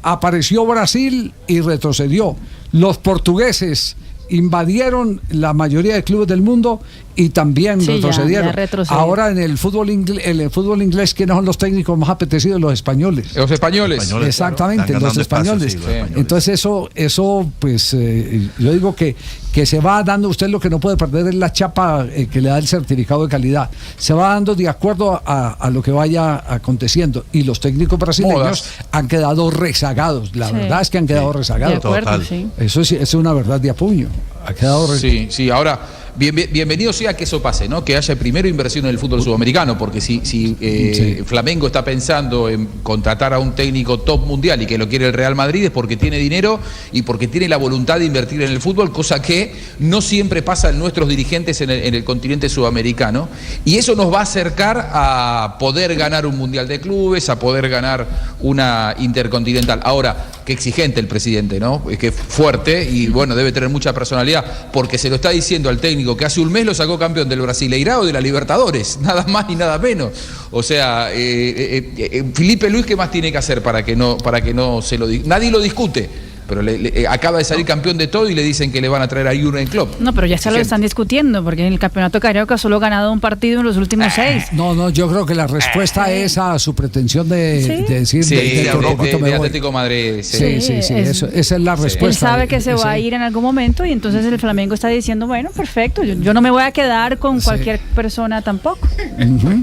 Apareció Brasil y retrocedió. Los portugueses invadieron la mayoría de clubes del mundo y también retrocedieron. Ahora en el fútbol inglés, ¿quiénes son los técnicos más apetecidos? Los españoles. Los españoles. Exactamente, los españoles. Entonces eso pues yo digo que que se va dando, usted lo que no puede perder es la chapa que le da el certificado de calidad, se va dando de acuerdo a lo que vaya aconteciendo, y los técnicos brasileños han quedado rezagados, la verdad es que han quedado rezagados. De acuerdo, sí. Eso es una verdad de a puño, ha quedado Sí, ahora bienvenido sea que eso pase, ¿no? Que haya primero inversión en el fútbol sudamericano, porque si Flamengo está pensando en contratar a un técnico top mundial y que lo quiere el Real Madrid, es porque tiene dinero y porque tiene la voluntad de invertir en el fútbol, cosa que no siempre pasa en nuestros dirigentes en el continente sudamericano, y eso nos va a acercar a poder ganar un mundial de clubes, a poder ganar una intercontinental. Ahora, qué exigente el presidente, ¿no? Es que fuerte, y bueno, debe tener mucha personalidad, porque se lo está diciendo al técnico que hace un mes lo sacó campeón del Brasileirao, de la Libertadores, nada más y nada menos. O sea, Felipe Luis, ¿qué más tiene que hacer para que no se lo diga? Nadie lo discute, pero acaba de salir campeón de todo y le dicen que le van a traer a Jürgen Klopp. No, pero ya se lo están discutiendo, porque en el campeonato carioca solo ha ganado un partido en los últimos 6. No, yo creo que la respuesta es a su pretensión de decir de Atlético Madrid. Sí, esa es la respuesta. Él sabe que se va a ir en algún momento, y entonces el Flamengo está diciendo, bueno, perfecto, yo no me voy a quedar con cualquier persona tampoco.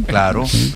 Claro.